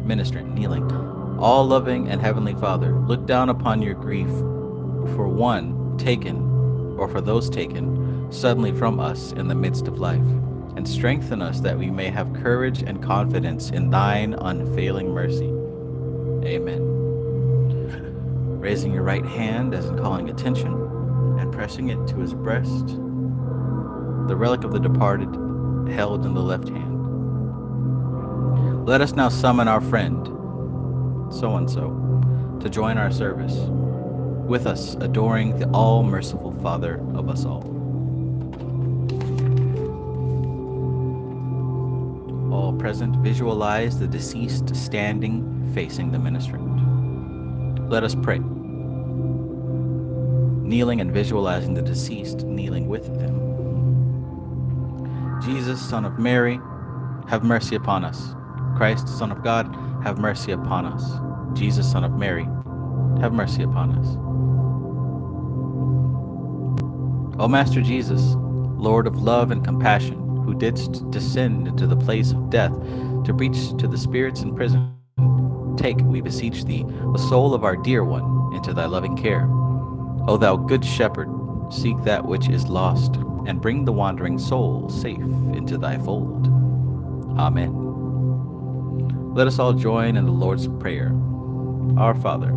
Ministrant, kneeling. All loving and heavenly Father, look down upon your grief for one taken, or for those taken, suddenly from us in the midst of life, and strengthen us that we may have courage and confidence in thine unfailing mercy. Amen. Raising your right hand as in calling attention, and pressing it to his breast, the relic of the departed held in the left hand. Let us now summon our friend, so-and-so, to join our service, with us adoring the all-merciful Father of us all. All present visualize the deceased standing, facing the ministrant. Let us pray, kneeling and visualizing the deceased kneeling with them. Jesus, Son of Mary, have mercy upon us. Christ, Son of God, have mercy upon us. Jesus, Son of Mary, have mercy upon us. O Master Jesus, Lord of love and compassion, who didst descend into the place of death to preach to the spirits in prison, take, we beseech thee, the soul of our dear one into thy loving care. O thou good shepherd, seek that which is lost, and bring the wandering soul safe into thy fold. Amen. Let us all join in the Lord's Prayer. Our Father,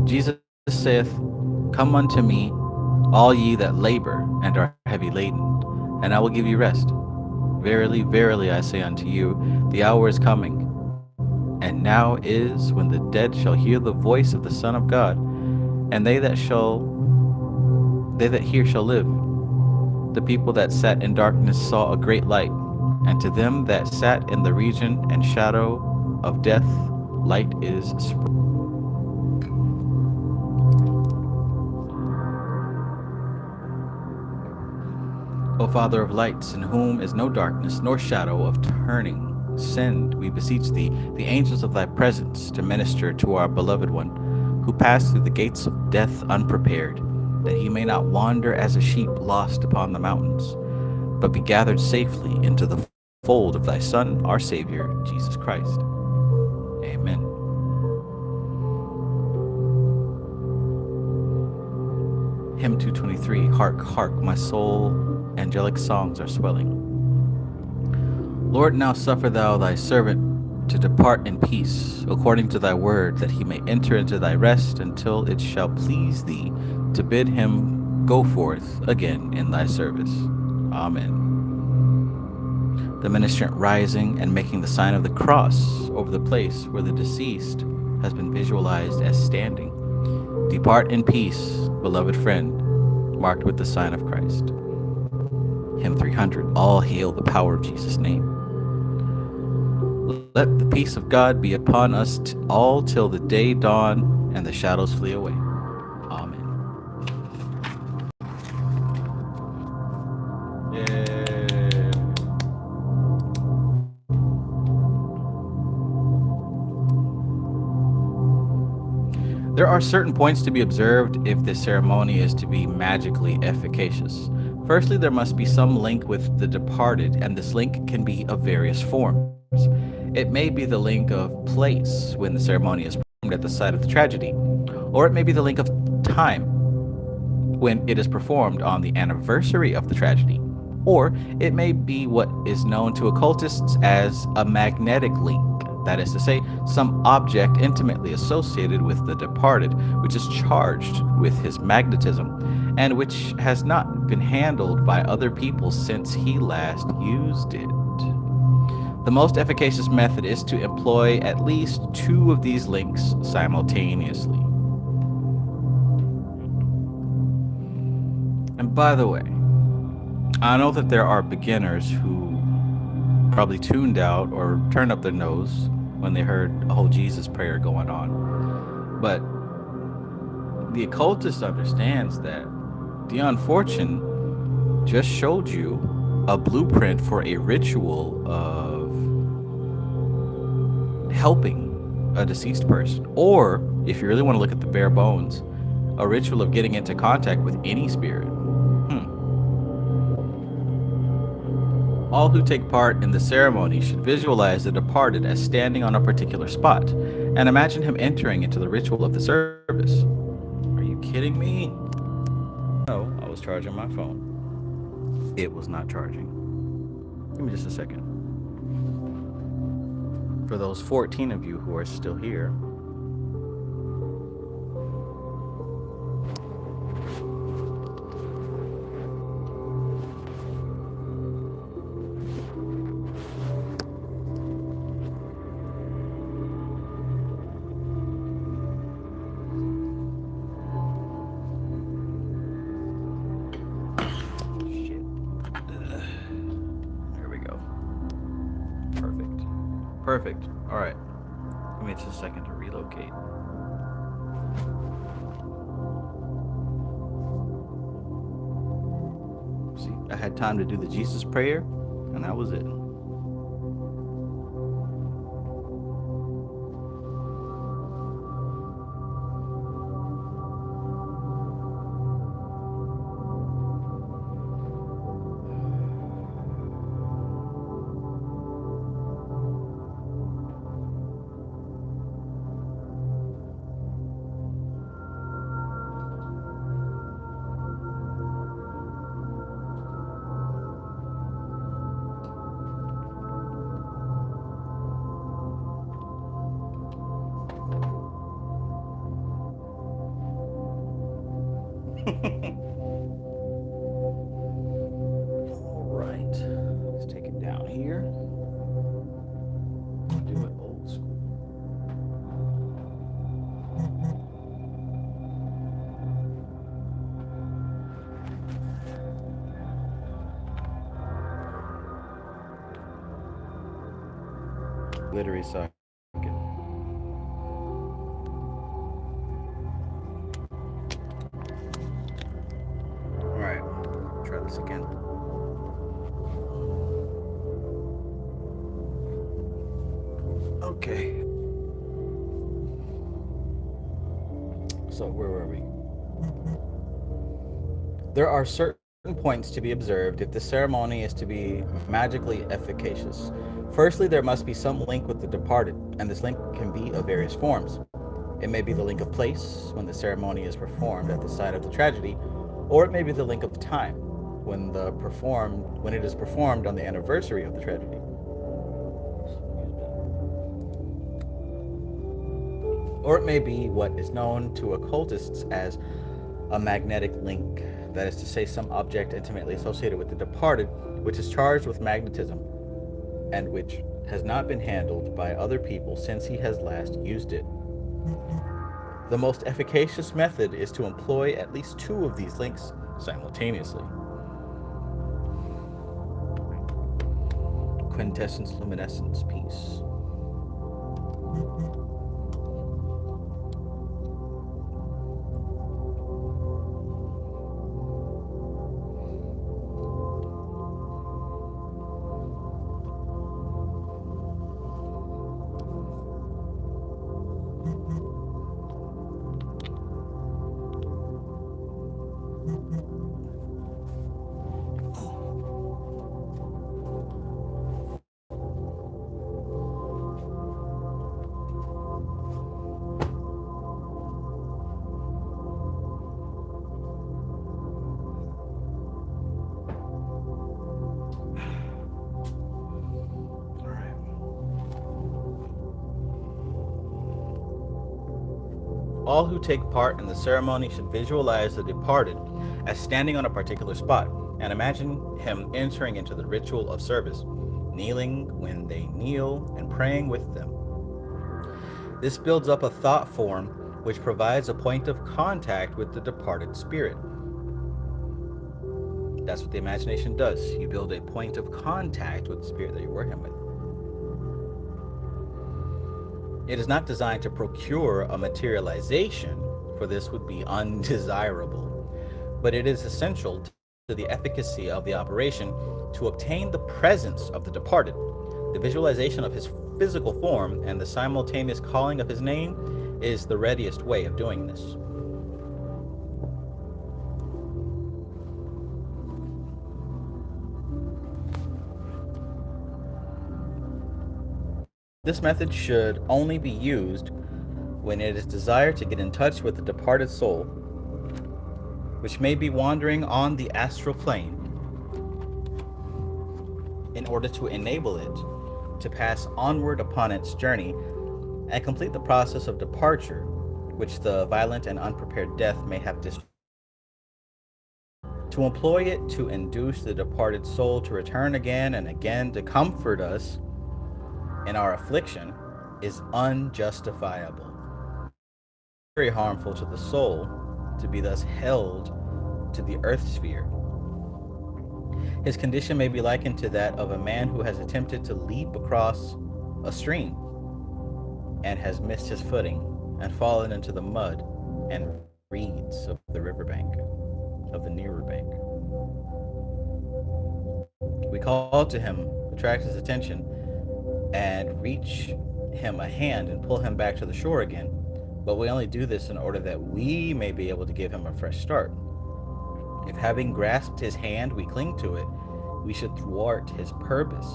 Jesus saith, Come unto me, all ye that labor and are heavy laden, and I will give you rest. Verily, verily, I say unto you, the hour is coming, and now is, when the dead shall hear the voice of the Son of God, and they that hear shall live. The people that sat in darkness saw a great light, and to them that sat in the region and shadow of death, light is spread. O Father of lights, in whom is no darkness nor shadow of turning, send, we beseech thee, the angels of thy presence to minister to our beloved one, who passed through the gates of death unprepared, that he may not wander as a sheep lost upon the mountains, but be gathered safely into the fold of thy Son, our Savior, Jesus Christ. Amen. Hymn 223, Hark, hark, my soul, angelic songs are swelling. Lord, now suffer thou thy servant to depart in peace, according to thy word, that he may enter into thy rest, until it shall please thee to bid him go forth again in thy service. Amen. The ministrant rising and making the sign of the cross over the place where the deceased has been visualized as standing. Depart in peace, beloved friend, marked with the sign of Christ. Hymn 300, all hail the power of Jesus' name. Let the peace of God be upon us all till the day dawn and the shadows flee away. Amen. Yeah. There are certain points to be observed if this ceremony is to be magically efficacious. Firstly, there must be some link with the departed, and this link can be of various forms. It may be the link of place when the ceremony is performed at the site of the tragedy, or it may be the link of time when it is performed on the anniversary of the tragedy, or it may be what is known to occultists as a magnetic link. That is to say, some object intimately associated with the departed, which is charged with his magnetism, and which has not been handled by other people since he last used it. The most efficacious method is to employ at least two of these links simultaneously. And by the way, I know that there are beginners who probably tuned out or turned up their nose when they heard a whole Jesus prayer going on. But the occultist understands that Dion Fortune just showed you a blueprint for a ritual of helping a deceased person. Or, if you really want to look at the bare bones, a ritual of getting into contact with any spirit. All who take part in the ceremony should visualize the departed as standing on a particular spot and imagine him entering into the ritual of the service. Are you kidding me? No, I was charging my phone. It was not charging. Give me just a second. For those 14 of you who are still here, there we go. Perfect. Perfect. All right. Give me just a second to relocate. See, I had time to do the Jesus prayer, and that was it. All right. Let's take it down here. Do it old school. Glittery socket. All right. Try this again. Okay. So where were we? There are certain points to be observed if the ceremony is to be magically efficacious. Firstly, there must be some link with the departed, and this link can be of various forms. It may be the link of place, when the ceremony is performed at the site of the tragedy, or it may be the link of time, when it is performed on the anniversary of the tragedy. Or it may be what is known to occultists as a magnetic link, that is to say, some object intimately associated with the departed, which is charged with magnetism, and which has not been handled by other people since he has last used it. The most efficacious method is to employ at least two of these links simultaneously. Quintessence luminescence piece. All who take part in the ceremony should visualize the departed as standing on a particular spot and imagine him entering into the ritual of service. kneeling when they kneel, and praying with them. This builds up a thought form which provides a point of contact with the departed spirit. That's what the imagination does. You build a point of contact with the spirit that you're working with. It is not designed to procure a materialization, for this would be undesirable, but it is essential to the efficacy of the operation to obtain the presence of the departed. The visualization of his physical form and the simultaneous calling of his name is the readiest way of doing this. This method should only be used when it is desired to get in touch with the departed soul, which may be wandering on the astral plane, in order to enable it to pass onward upon its journey and complete the process of departure, which the violent and unprepared death may have disrupted. To employ it to induce the departed soul to return again and again to comfort us in our affliction is unjustifiable. Very harmful to the soul to be thus held to the earth sphere. His condition may be likened to that of a man who has attempted to leap across a stream and has missed his footing and fallen into the mud and reeds of the riverbank, of the nearer bank. We call to him, attract his attention, and reach him a hand and pull him back to the shore again, but we only do this in order that we may be able to give him a fresh start. If having grasped his hand we cling to it, we should thwart his purpose.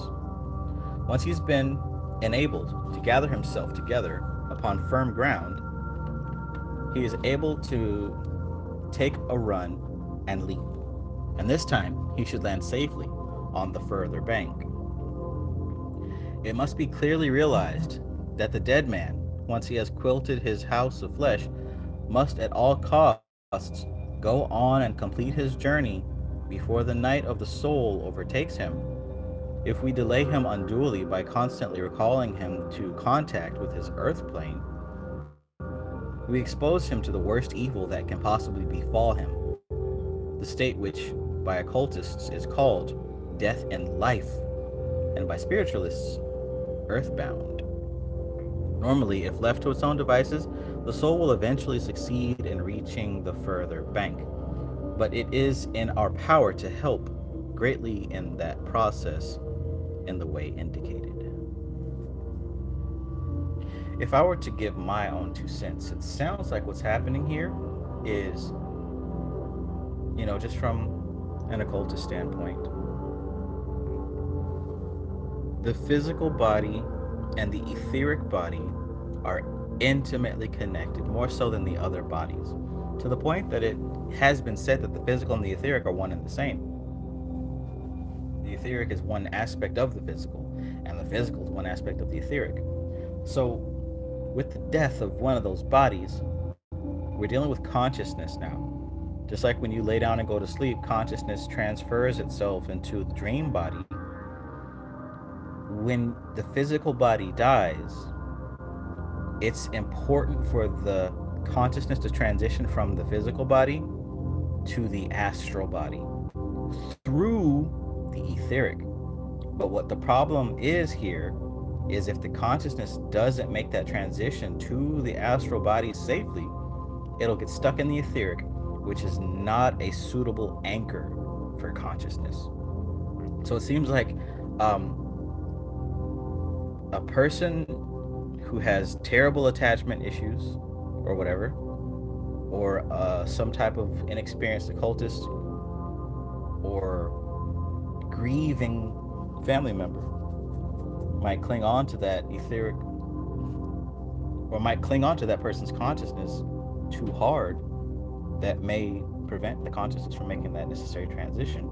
Once he's been enabled to gather himself together upon firm ground, he is able to take a run and leap. And this time he should land safely on the further bank. It must be clearly realized that the dead man, once he has quilted his house of flesh, must at all costs go on and complete his journey before the night of the soul overtakes him. If we delay him unduly by constantly recalling him to contact with his earth plane, we expose him to the worst evil that can possibly befall him, the state which by occultists is called death in life, and by spiritualists, earthbound. Normally, if left to its own devices, the soul will eventually succeed in reaching the further bank, but it is in our power to help greatly in that process in the way indicated. If I were to give my own 2 cents, it sounds like what's happening here is, just from an occultist standpoint, the physical body and the etheric body are intimately connected, more so than the other bodies, to the point that it has been said that the physical and the etheric are one and the same. The etheric is one aspect of the physical, and the physical is one aspect of the etheric. So, with the death of one of those bodies, we're dealing with consciousness now. Just like when you lay down and go to sleep, consciousness transfers itself into the dream body. When the physical body dies, it's important for the consciousness to transition from the physical body to the astral body through the etheric. But what the problem is here is if the consciousness doesn't make that transition to the astral body safely, it'll get stuck in the etheric, which is not a suitable anchor for consciousness. So it seems like a person who has terrible attachment issues or whatever, or some type of inexperienced occultist or grieving family member might cling on to that etheric, or might cling on to that person's consciousness too hard, that may prevent the consciousness from making that necessary transition,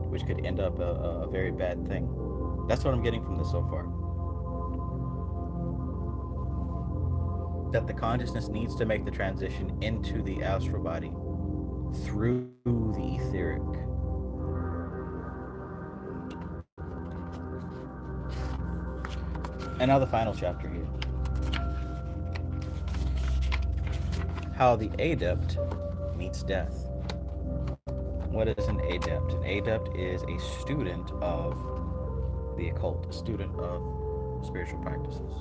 which could end up a very bad thing. That's what I'm getting from this so far. That the consciousness needs to make the transition into the astral body through the etheric. And now the final chapter here. How the adept meets death. What is an adept? An adept is a student of the occult, a student of spiritual practices.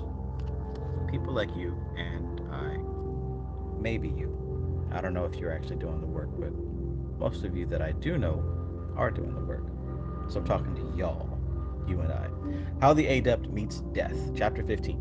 People like you and I, maybe you. I don't know if you're actually doing the work, but most of you that I do know are doing the work. So I'm talking to y'all, you and I. How the adept meets death, chapter 15.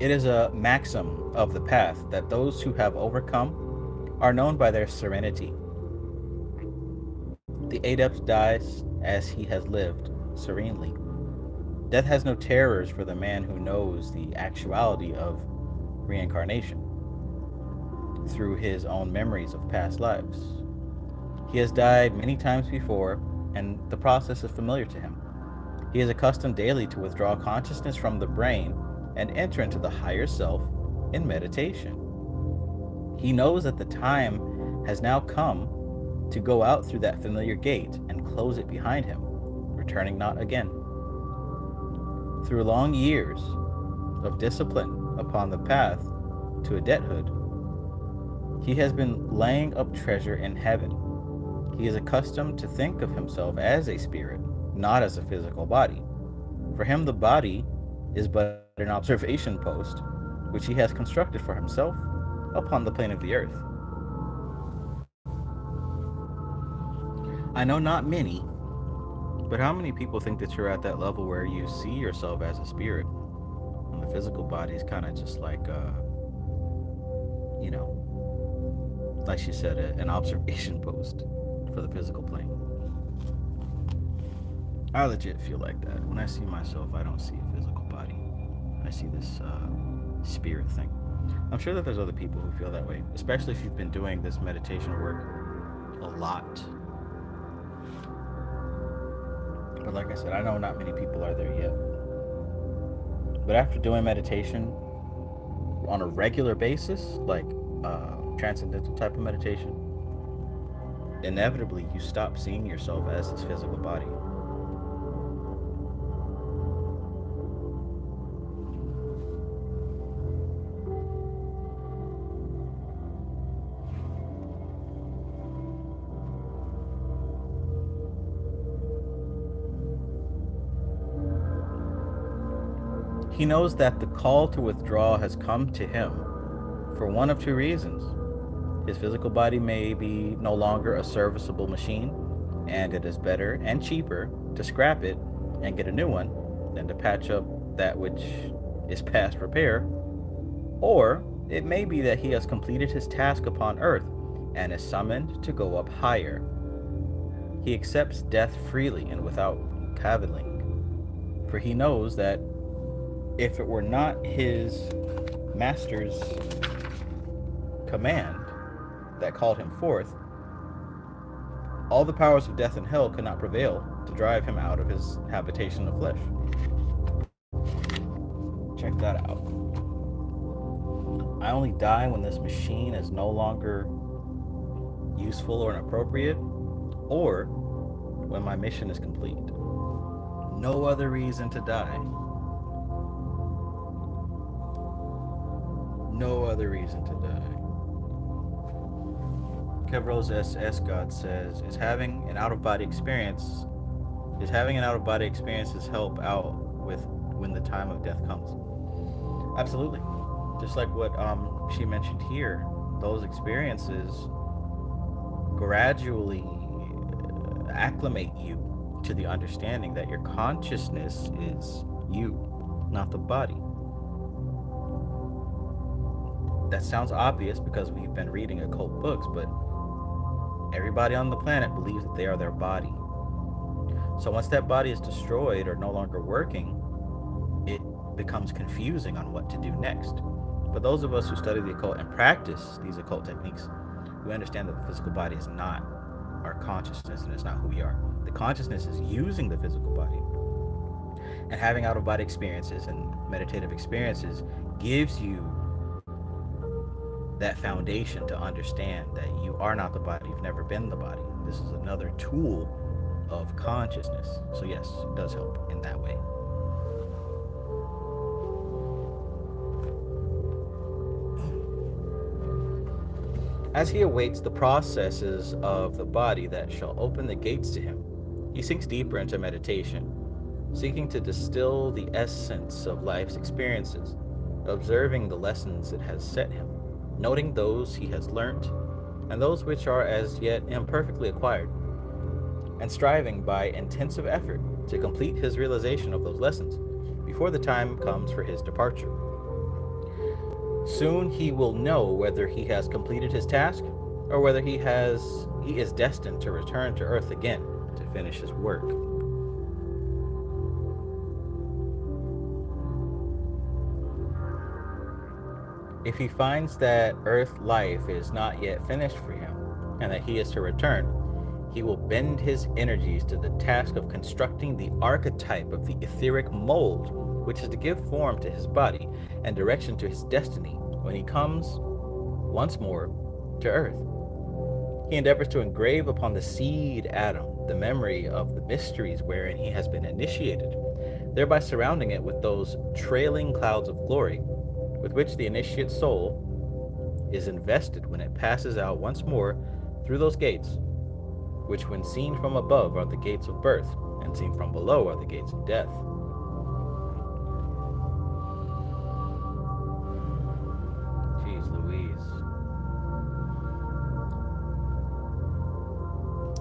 It is a maxim of the path that those who have overcome are known by their serenity. The adept dies as he has lived, serenely. Death has no terrors for the man who knows the actuality of reincarnation through his own memories of past lives. He has died many times before, and the process is familiar to him. He is accustomed daily to withdraw consciousness from the brain and enter into the higher self in meditation. He knows that the time has now come to go out through that familiar gate and close it behind him, returning not again. Through long years of discipline upon the path to adepthood, he has been laying up treasure in heaven. He is accustomed to think of himself as a spirit, not as a physical body. For him, the body is but an observation post which he has constructed for himself upon the plane of the earth. I know not many, but how many people think that you're at that level where you see yourself as a spirit? And the physical body is kind of just like, you know, like she said, an observation post for the physical plane. I legit feel like that. When I see myself, I don't see a physical body. I see this spirit thing. I'm sure that there's other people who feel that way, especially if you've been doing this meditation work a lot. But like I said, I know not many people are there yet. But after doing meditation on a regular basis, like transcendental type of meditation, inevitably you stop seeing yourself as this physical body. He knows that the call to withdraw has come to him for one of two reasons. His physical body may be no longer a serviceable machine, and it is better and cheaper to scrap it and get a new one than to patch up that which is past repair. Or it may be that he has completed his task upon earth and is summoned to go up higher. He accepts death freely and without cavilling, for he knows that if it were not his master's command that called him forth, all the powers of death and hell could not prevail to drive him out of his habitation of flesh. Check that out. I only die when this machine is no longer useful or inappropriate, or when my mission is complete. No other reason to die. No other reason to die. Kevrose S. God says, is having an out-of-body experience help out with when the time of death comes? Absolutely. Just like what she mentioned here, those experiences gradually acclimate you to the understanding that your consciousness is you, not the body. That sounds obvious because we've been reading occult books, but everybody on the planet believes that they are their body. So once that body is destroyed or no longer working, it becomes confusing on what to do next. But those of us who study the occult and practice these occult techniques, we understand that the physical body is not our consciousness and it's not who we are. The consciousness is using the physical body. And having out-of-body experiences and meditative experiences gives you that foundation to understand that you are not the body, you've never been the body. This is another tool of consciousness. So, yes, it does help in that way. As he awaits the processes of the body that shall open the gates to him, he sinks deeper into meditation, seeking to distill the essence of life's experiences, observing the lessons it has set him, noting those he has learnt, and those which are as yet imperfectly acquired, and striving by intensive effort to complete his realization of those lessons before the time comes for his departure. Soon he will know whether he has completed his task or whether he is destined to return to earth again to finish his work. If he finds that earth life is not yet finished for him and that he is to return, he will bend his energies to the task of constructing the archetype of the etheric mold, which is to give form to his body and direction to his destiny when he comes once more to earth. He endeavors to engrave upon the seed atom the memory of the mysteries wherein he has been initiated, thereby surrounding it with those trailing clouds of glory with which the initiate soul is invested when it passes out once more through those gates, which when seen from above are the gates of birth, and seen from below are the gates of death. Jeez Louise.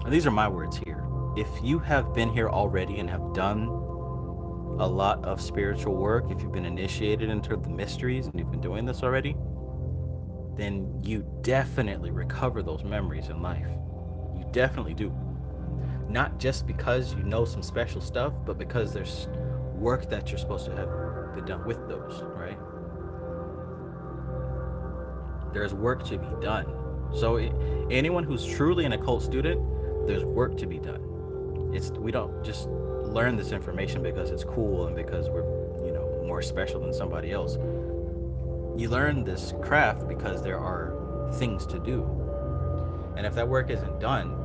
And these are my words here. If you have been here already and have done a lot of spiritual work, if you've been initiated into the mysteries and you've been doing this already, then you definitely recover those memories in life. You definitely do. Not just because you know some special stuff, but because there's work that you're supposed to have been done with those, right? There's work to be done. So anyone who's truly an occult student, there's work to be done. We don't just learn this information because it's cool and because we're, more special than somebody else. You learn this craft because there are things to do. And if that work isn't done,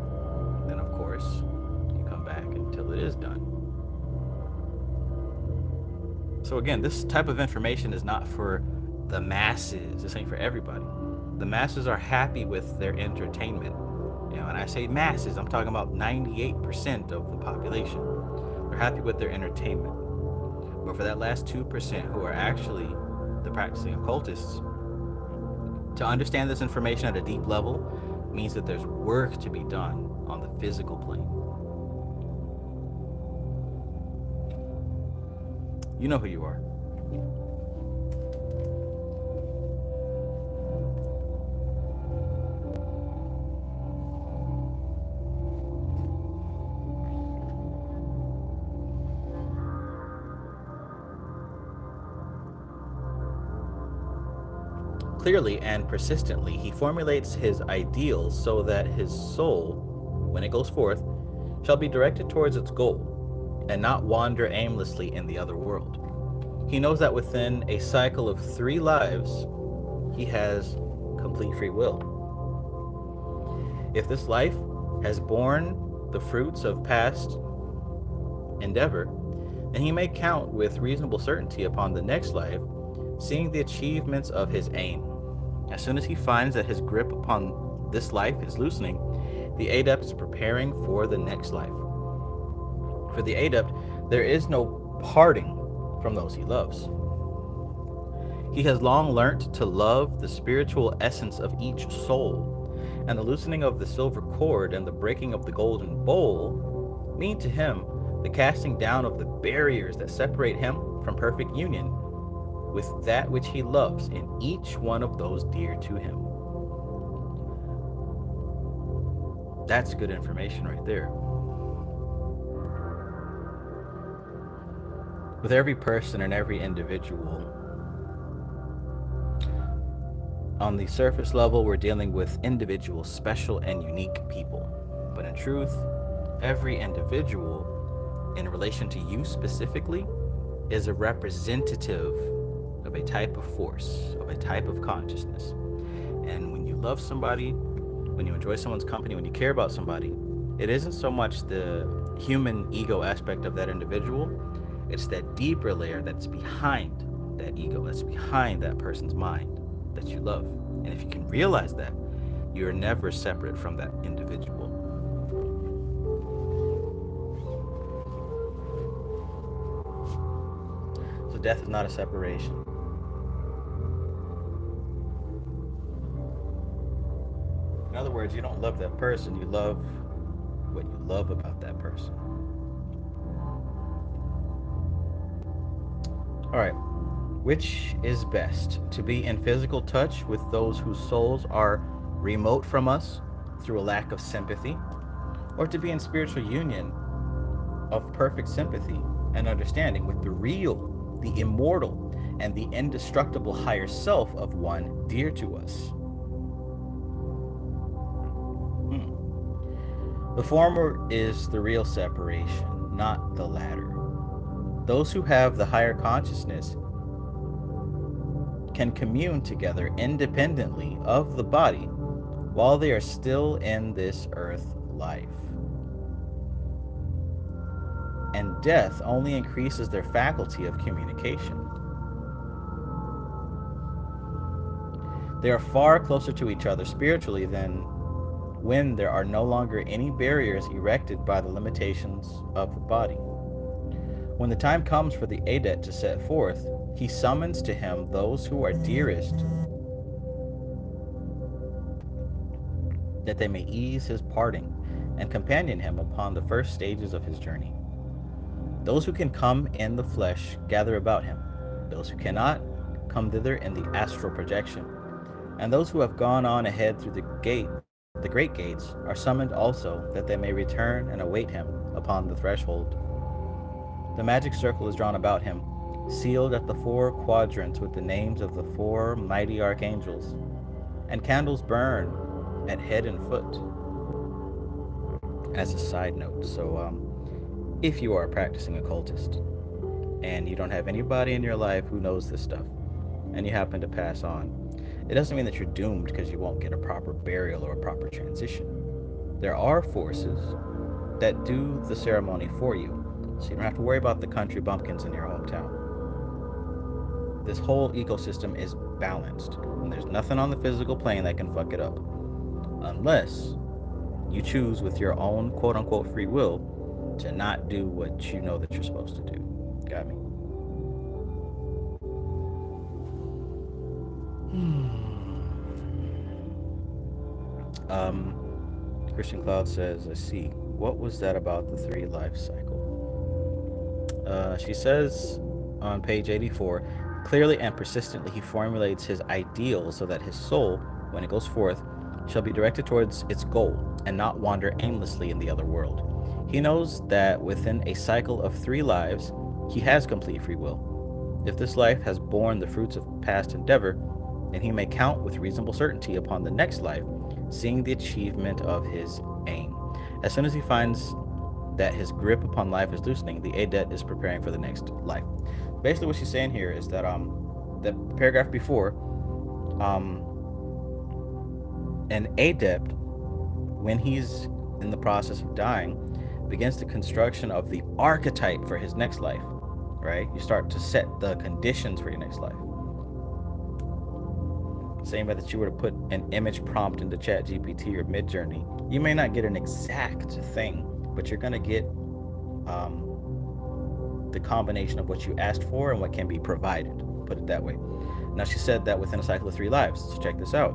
then of course you come back until it is done. So again, this type of information is not for the masses. This ain't for everybody. The masses are happy with their entertainment. And I say masses, I'm talking about 98% of the population. They're happy with their entertainment. But for that last 2% who are actually the practicing occultists, to understand this information at a deep level means that there's work to be done on the physical plane. You know who you are. Clearly and persistently, he formulates his ideals so that his soul, when it goes forth, shall be directed towards its goal and not wander aimlessly in the other world. He knows that within a cycle of 3 lives, he has complete free will. If this life has borne the fruits of past endeavor, then he may count with reasonable certainty upon the next life, seeing the achievements of his aim. As soon as he finds that his grip upon this life is loosening, the adept is preparing for the next life. For the adept, there is no parting from those he loves. He has long learnt to love the spiritual essence of each soul, and the loosening of the silver cord and the breaking of the golden bowl mean to him the casting down of the barriers that separate him from perfect union with that which he loves in each one of those dear to him. That's good information right there. With every person and every individual, on the surface level, we're dealing with individual, special, and unique people. But in truth, every individual, in relation to you specifically, is a representative of a type of force, of a type of consciousness. And when you love somebody, when you enjoy someone's company, when you care about somebody, it isn't so much the human ego aspect of that individual, it's that deeper layer that's behind that ego, that's behind that person's mind that you love. And if you can realize that, you're never separate from that individual. So death is not a separation. In other words, you don't love that person, you love what you love about that person. All right. Which is best, to be in physical touch with those whose souls are remote from us through a lack of sympathy, or to be in spiritual union of perfect sympathy and understanding with the real, the immortal, and the indestructible higher self of one dear to us? The former is the real separation, not the latter. Those who have the higher consciousness can commune together independently of the body while they are still in this earth life. And death only increases their faculty of communication. They are far closer to each other spiritually than when there are no longer any barriers erected by the limitations of the body. When the time comes for the adept to set forth, he summons to him those who are dearest, that they may ease his parting and companion him upon the first stages of his journey. Those who can come in the flesh gather about him. Those who cannot come thither in the astral projection. And those who have gone on ahead through the great gates, are summoned also, that they may return and await him upon the threshold. The magic circle is drawn about him, sealed at the four quadrants with the names of the four mighty archangels, and candles burn at head and foot. As a side note, so if you are a practicing occultist and you don't have anybody in your life who knows this stuff, and you happen to pass on, it doesn't mean that you're doomed because you won't get a proper burial or a proper transition. There are forces that do the ceremony for you, so you don't have to worry about the country bumpkins in your hometown. This whole ecosystem is balanced, and there's nothing on the physical plane that can fuck it up. Unless you choose with your own quote unquote free will to not do what you know that you're supposed to do. Got me? Christian Cloud says, I see. What was that about the three life cycle? She says on page 84, clearly and persistently he formulates his ideal so that his soul, when it goes forth, shall be directed towards its goal and not wander aimlessly in the other world. He knows that within a cycle of 3 lives, he has complete free will. If this life has borne the fruits of past endeavor, then he may count with reasonable certainty upon the next life, seeing the achievement of his aim. As soon as he finds that his grip upon life is loosening, the adept is preparing for the next life. Basically, what she's saying here is that the paragraph before, an adept, when he's in the process of dying, begins the construction of the archetype for his next life. Right? You start to set the conditions for your next life. Same way that you were to put an image prompt into ChatGPT or Midjourney, you may not get an exact thing, but you're going to get the combination of what you asked for and what can be provided, put it that way. Now, she said that within a cycle of 3 lives. So check this out.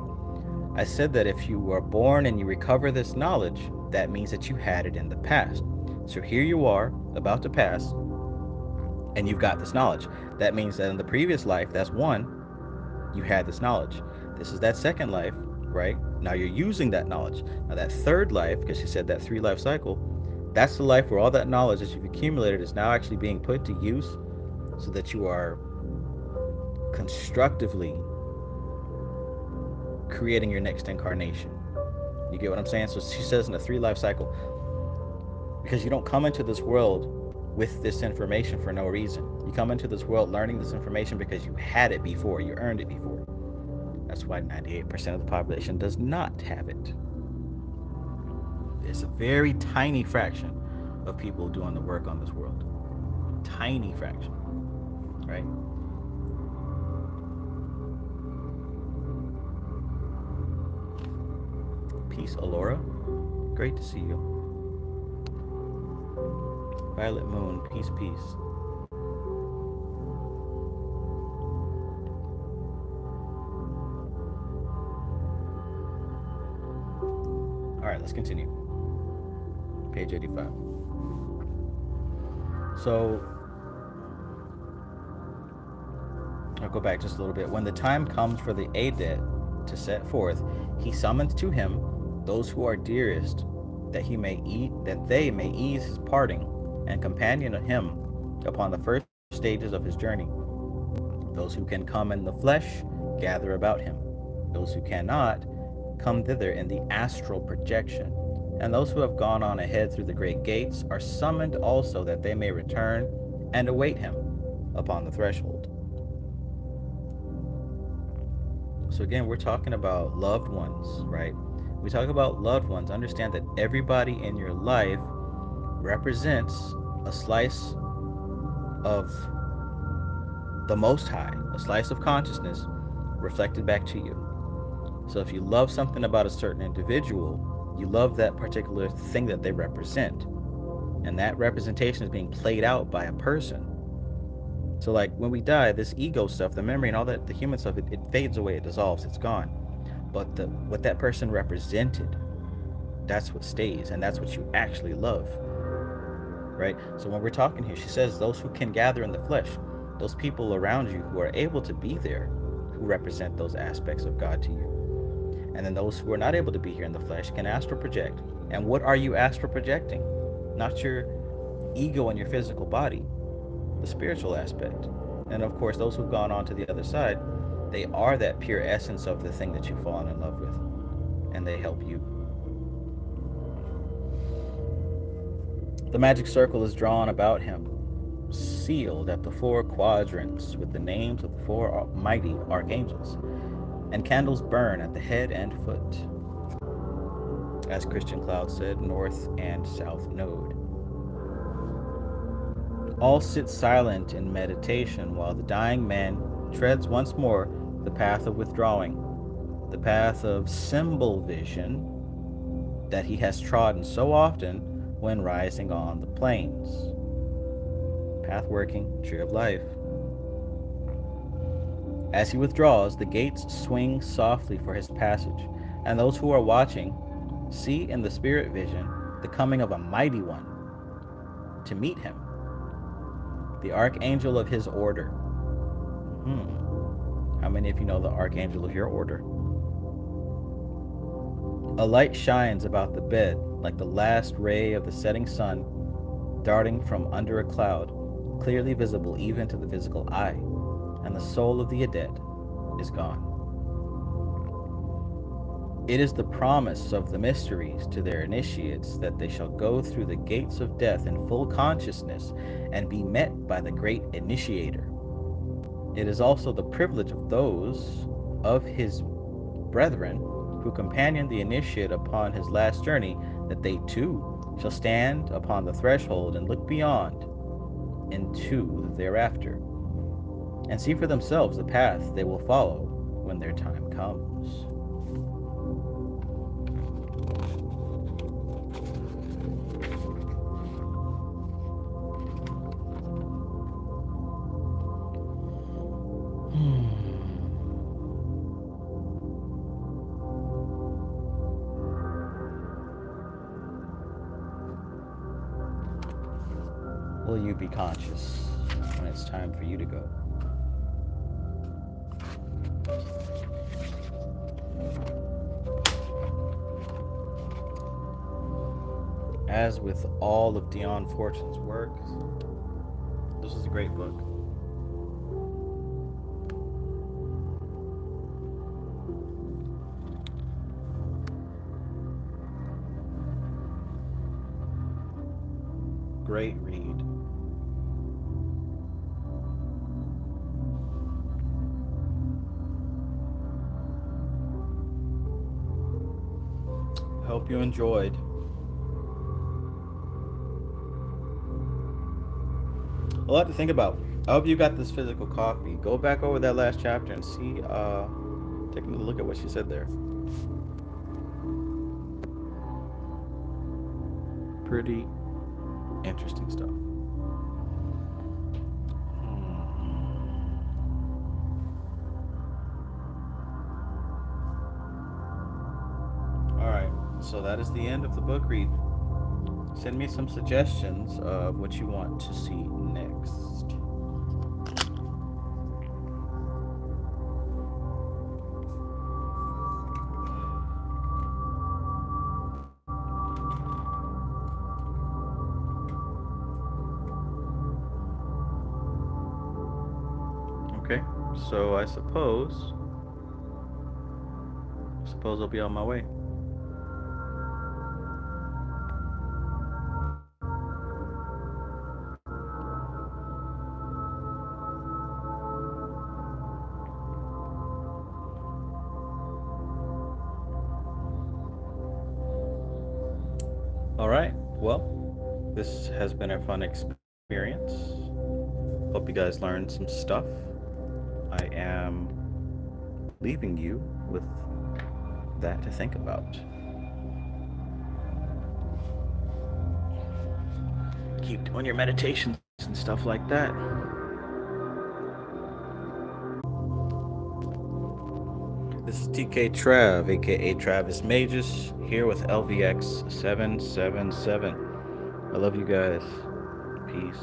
I said that if you were born and you recover this knowledge, that means that you had it in the past. So here you are, about to pass, and you've got this knowledge. That means that in the previous life, that's 1, you had this knowledge. This is that second life, right? Now you're using that knowledge. Now that third life, because she said that 3 life cycle, that's the life where all that knowledge that you've accumulated is now actually being put to use so that you are constructively creating your next incarnation. You get what I'm saying? So she says in a 3 life cycle, because you don't come into this world with this information for no reason. You come into this world learning this information because you had it before, you earned it before. That's why 98% of the population does not have it. It's a very tiny fraction of people doing the work on this world. Tiny fraction, right? Peace, Alora. Great to see you. Violet Moon, peace, peace. All right, let's continue. Page 85. So, I'll go back just a little bit. When the time comes for the adept to set forth, he summons to him those who are dearest, that they may ease his parting, and companion him upon the first stages of his journey. Those who can come in the flesh gather about him. Those who cannot come thither in the astral projection. And those who have gone on ahead through the great gates are summoned also that they may return and await him upon the threshold. So, again, we're talking about loved ones, right? We talk about loved ones. Understand that everybody in your life represents a slice of the Most High, a slice of consciousness reflected back to you. So if you love something about a certain individual, you love that particular thing that they represent. And that representation is being played out by a person. So, like, when we die, this ego stuff, the memory and all that, the human stuff, it fades away, it dissolves, it's gone. But what that person represented, that's what stays, and that's what you actually love, right? So when we're talking here, she says those who can gather in the flesh, those people around you who are able to be there, who represent those aspects of God to you. And then those who are not able to be here in the flesh can astral project. And what are you astral projecting? Not your ego and your physical body, the spiritual aspect. And of course, those who've gone on to the other side, they are that pure essence of the thing that you've fallen in love with, and they help you. The magic circle is drawn about him, sealed at the four quadrants with the names of the four mighty archangels, and candles burn at the head and foot. As Christian Cloud said, north and south node. All sit silent in meditation while the dying man treads once more the path of withdrawing, the path of symbol vision that he has trodden so often when rising on the plains. Path working, tree of life. As he withdraws, the gates swing softly for his passage, and those who are watching see in the spirit vision the coming of a mighty one to meet him, the archangel of his order. How many of you know the archangel of your order? A light shines about the bed like the last ray of the setting sun darting from under a cloud, clearly visible even to the physical eye, and the soul of the adept is gone. It is the promise of the mysteries to their initiates that they shall go through the gates of death in full consciousness and be met by the great initiator. It is also the privilege of those of his brethren who companion the initiate upon his last journey that they too shall stand upon the threshold and look beyond into the thereafter, and see for themselves the path they will follow when their time comes. Will you be conscious when it's time for you to go? As with all of Dion Fortune's work, this is a great book. Great read. Hope you enjoyed. A lot to think about. I hope you got this physical copy. Go back over that last chapter and see, take a look at what she said there. Pretty interesting stuff. All right, so that is the end of the book read. Send me some suggestions of what you want to see next. Okay, so I suppose I'll be on my way. All right. Well, this has been a fun experience. Hope you guys learned some stuff. I am leaving you with that to think about. Keep doing your meditations and stuff like that. This is TK Trav, aka Travis Magus, here with LVX777. I love you guys. Peace.